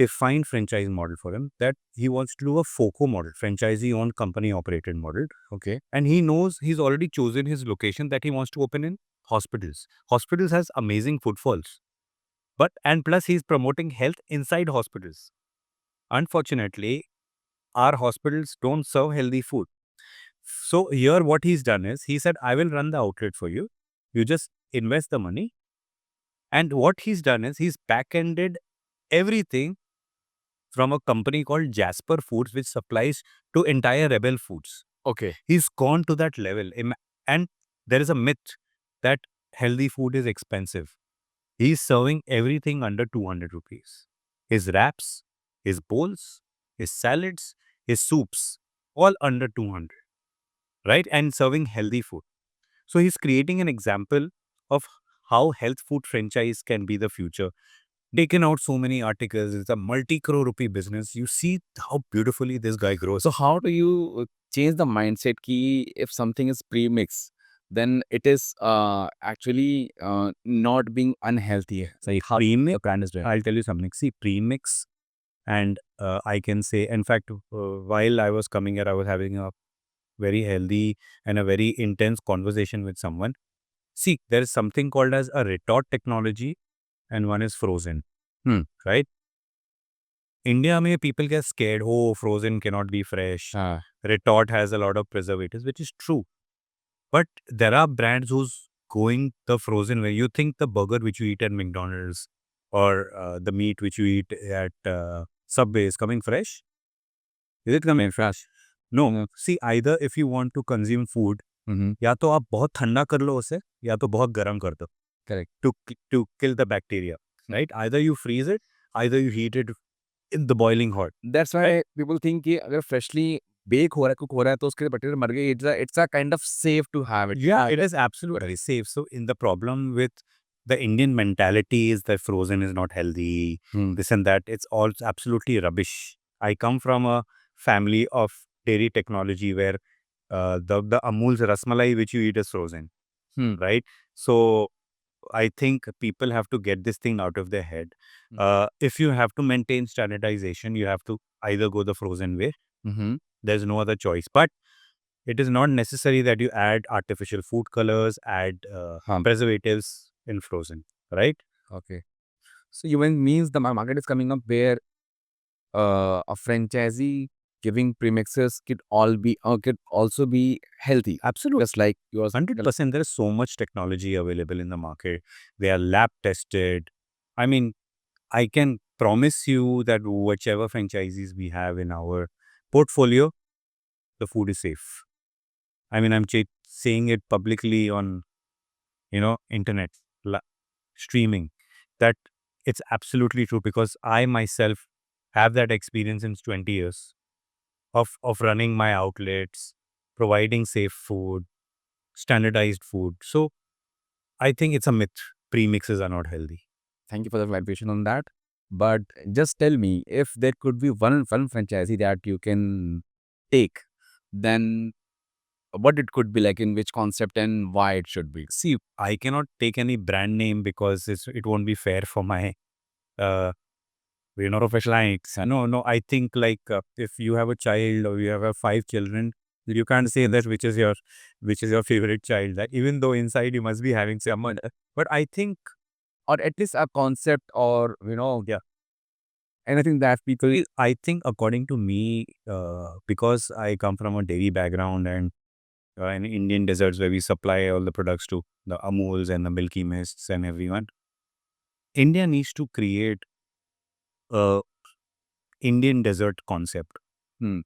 defined franchise model for him that he wants to do a FOCO model, franchisee owned company operated model. Okay. And he knows he's already chosen his location that he wants to open in hospitals. Hospitals has amazing footfalls. And plus he's promoting health inside hospitals. Unfortunately, our hospitals don't serve healthy food. So here what he's done is, he said, I will run the outlet for you. You just invest the money. And what he's done is, he's back-ended everything from a company called Jasper Foods, which supplies to entire Rebel Foods. Okay. He's gone to that level. And there is a myth that healthy food is expensive. He's serving everything under 200 rupees. His wraps, his bowls, his salads, his soups, all under 200, right? And serving healthy food. So he's creating an example of how health food franchise can be the future. Taken out so many articles. It's a multi-crore rupee business. You see how beautifully this guy grows. So how do you change the mindset ki if something is pre-mix, then it is actually not being unhealthy. So how Premix, the brand is doing. I'll tell you something. See, premix, and I can say, in fact, while I was coming here, I was having a very healthy and a very intense conversation with someone. See, there is something called as a retort technology, and one is frozen. Right? India mein people get scared. Oh, frozen cannot be fresh. Retort has a lot of preservatives, which is true. But there are brands who's going the frozen way. You think the burger which you eat at McDonald's or the meat which you eat at Subway is coming fresh? Is it coming fresh? No. See, either if you want to consume food, या तो आप बहुत ठंडा कर लो उसे या तो बहुत गर्म कर दो. Correct. To kill the bacteria, right? Either you freeze it, either you heat it in the boiling hot. That's why people think कि अगर freshly bake हो रहा है, cook हो रहा है, तो उसके bacteria मर गए. It's a kind of safe to have it. Yeah, it is absolutely safe. So, in the problem with the Indian mentality is that frozen is not healthy, this and that. It's all absolutely rubbish. I come from a family of dairy technology where the Amul's Rasmalai which you eat is frozen, right? So, I think people have to get this thing out of their head. If you have to maintain standardization, you have to either go the frozen way. There's no other choice. But it is not necessary that you add artificial food colors, add preservatives in frozen, right? Okay. So even means the market is coming up where a franchisee giving premixes could also be healthy. Absolutely. Just like yours. 100%. There is so much technology available in the market. They are lab tested. I mean, I can promise you that whichever franchisees we have in our portfolio, the food is safe. I mean, I'm saying it publicly on, internet, streaming, that it's absolutely true because I myself have that experience in 20 years of running my outlets, providing safe food, standardized food. So I think it's a myth. Premixes are not healthy. Thank you for the clarification on that. But just tell me, if there could be one franchisee that you can take, then what it could be like, in which concept and why it should be. See, I cannot take any brand name because it won't be fair for my clients. No, I think like if you have a child or you have 5 children, you can't say that which is your favorite child. That even though inside you must be having someone, but I think, Or at least a concept, or anything that people. I think according to me, because I come from a dairy background and in Indian deserts where we supply all the products to the Amuls and the Milky Mists and everyone, India needs to create a Indian dessert concept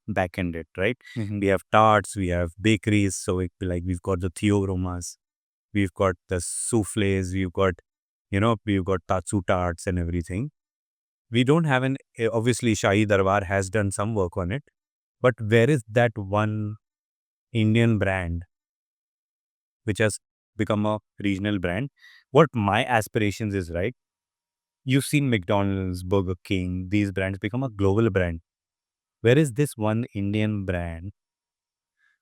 back-ended, right? We have tarts, we have bakeries, so we've got the theobramas, we've got the souffles, we've got tatsu tarts and everything. We don't have obviously Shahi Darbar has done some work on it, but where is that one Indian brand which has become a regional brand? What my aspirations is, right? You've seen McDonald's, Burger King, these brands become a global brand. Where is this one Indian brand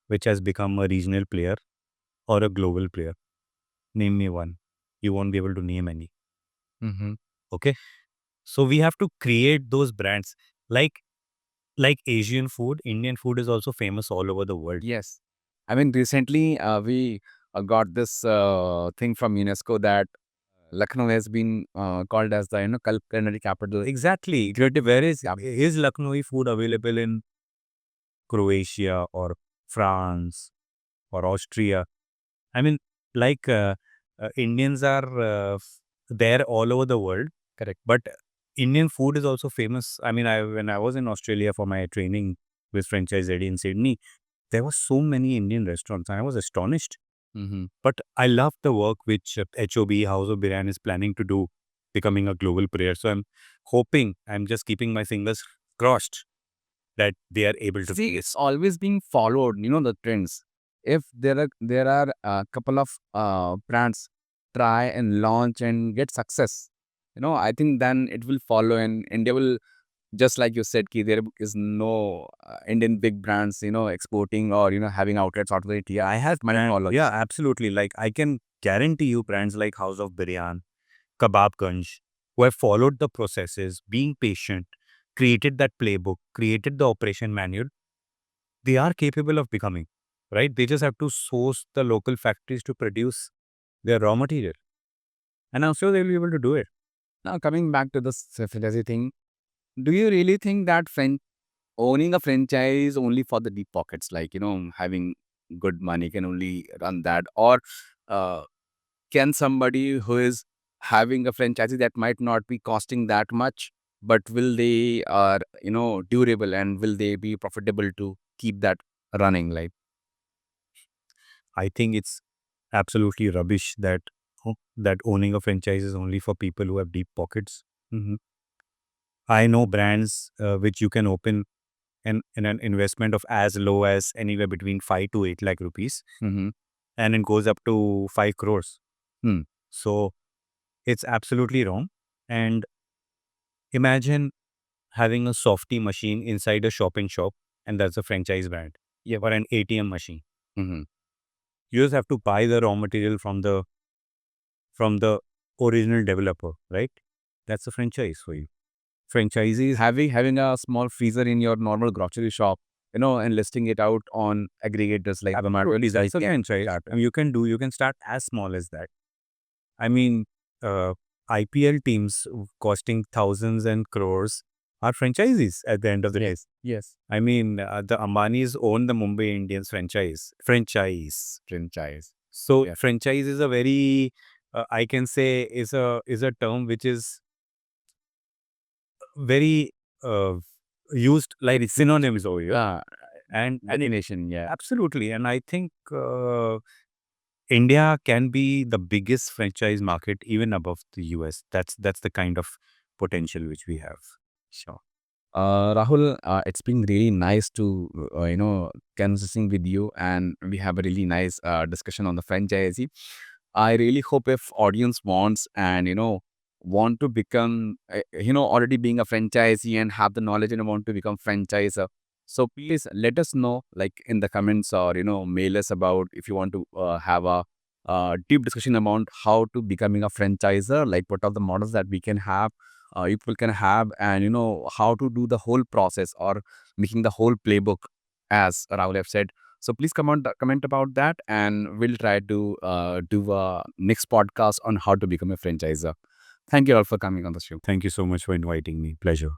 which has become a regional player or a global player? Name me one. You won't be able to name any. Okay. So we have to create those brands. Like Asian food, Indian food is also famous all over the world. Yes. I mean, recently we got this thing from UNESCO that Lucknow has been called as the culinary capital. Exactly. Where is Lucknowi food available in Croatia or France or Austria? I mean, like Indians are there all over the world. Correct. But Indian food is also famous. I mean, when I was in Australia for my training with Franchise Ready in Sydney, there were so many Indian restaurants. I was astonished. But I love the work which HOB, House of Biryani, is planning to do, becoming a global player. So I'm just keeping my fingers crossed that they are able to. See, it's always being followed, the trends. If there are a couple of brands try and launch and get success, I think then it will follow, and India will just like you said, ki there is no Indian big brands, exporting or having outlets out of India. I have my knowledge. Yeah, absolutely. Like I can guarantee you brands like House of Biryan, Kebabganj, who have followed the processes, being patient, created that playbook, created the operation manual, they are capable of becoming, right? They just have to source the local factories to produce their raw material. And I'm sure they'll be able to do it. Now coming back to this franchisee thing, do you really think that owning a franchise only for the deep pockets, like having good money can only run that, or uh, can somebody who is having a franchise that might not be costing that much, but will they are durable and will they be profitable to keep that running? Like, I think it's absolutely rubbish that that owning a franchise is only for people who have deep pockets. hmm I know brands which you can open in an investment of as low as anywhere between 5 to 8 lakh rupees, hmm and it goes up to 5 crores. hmm. So it's absolutely wrong. And imagine having a softy machine inside a shop in shop, and that's a franchise brand. Yeah. Or an ATM machine. hmm You just have to buy the raw material from the original developer, right? That's a franchise for you. Franchisees, Having a small freezer in your normal grocery shop, and listing it out on aggregators like Zomato, absolutely, that's a yeah, franchise. And you can start as small as that. I mean, IPL teams costing thousands and crores are franchisees at the end of the day. yes, yes, I mean, the Ambanis own the Mumbai Indians franchise. franchise. So Yeah. franchise is a very, I can say, is a term which is very uh, used like synonyms over here, and it Definition, yeah. absolutely. And I think India can be the biggest franchise market even above the US. That's the kind of potential which we have. Sure. Rahul, it's been really nice to, conversing with you, and we have a really nice discussion on the franchisee. I really hope if audience wants and, want to become, already being a franchisee and have the knowledge and want to become franchiser. So please let us know, like in the comments or, mail us about if you want to have a deep discussion about how to becoming a franchiser, like what are the models that we can have people can have, and how to do the whole process or making the whole playbook, as Rahul have said. So please comment about that, and we'll try to do a next podcast on how to become a franchisor. Thank you all for coming on the show. Thank you so much for inviting me. Pleasure.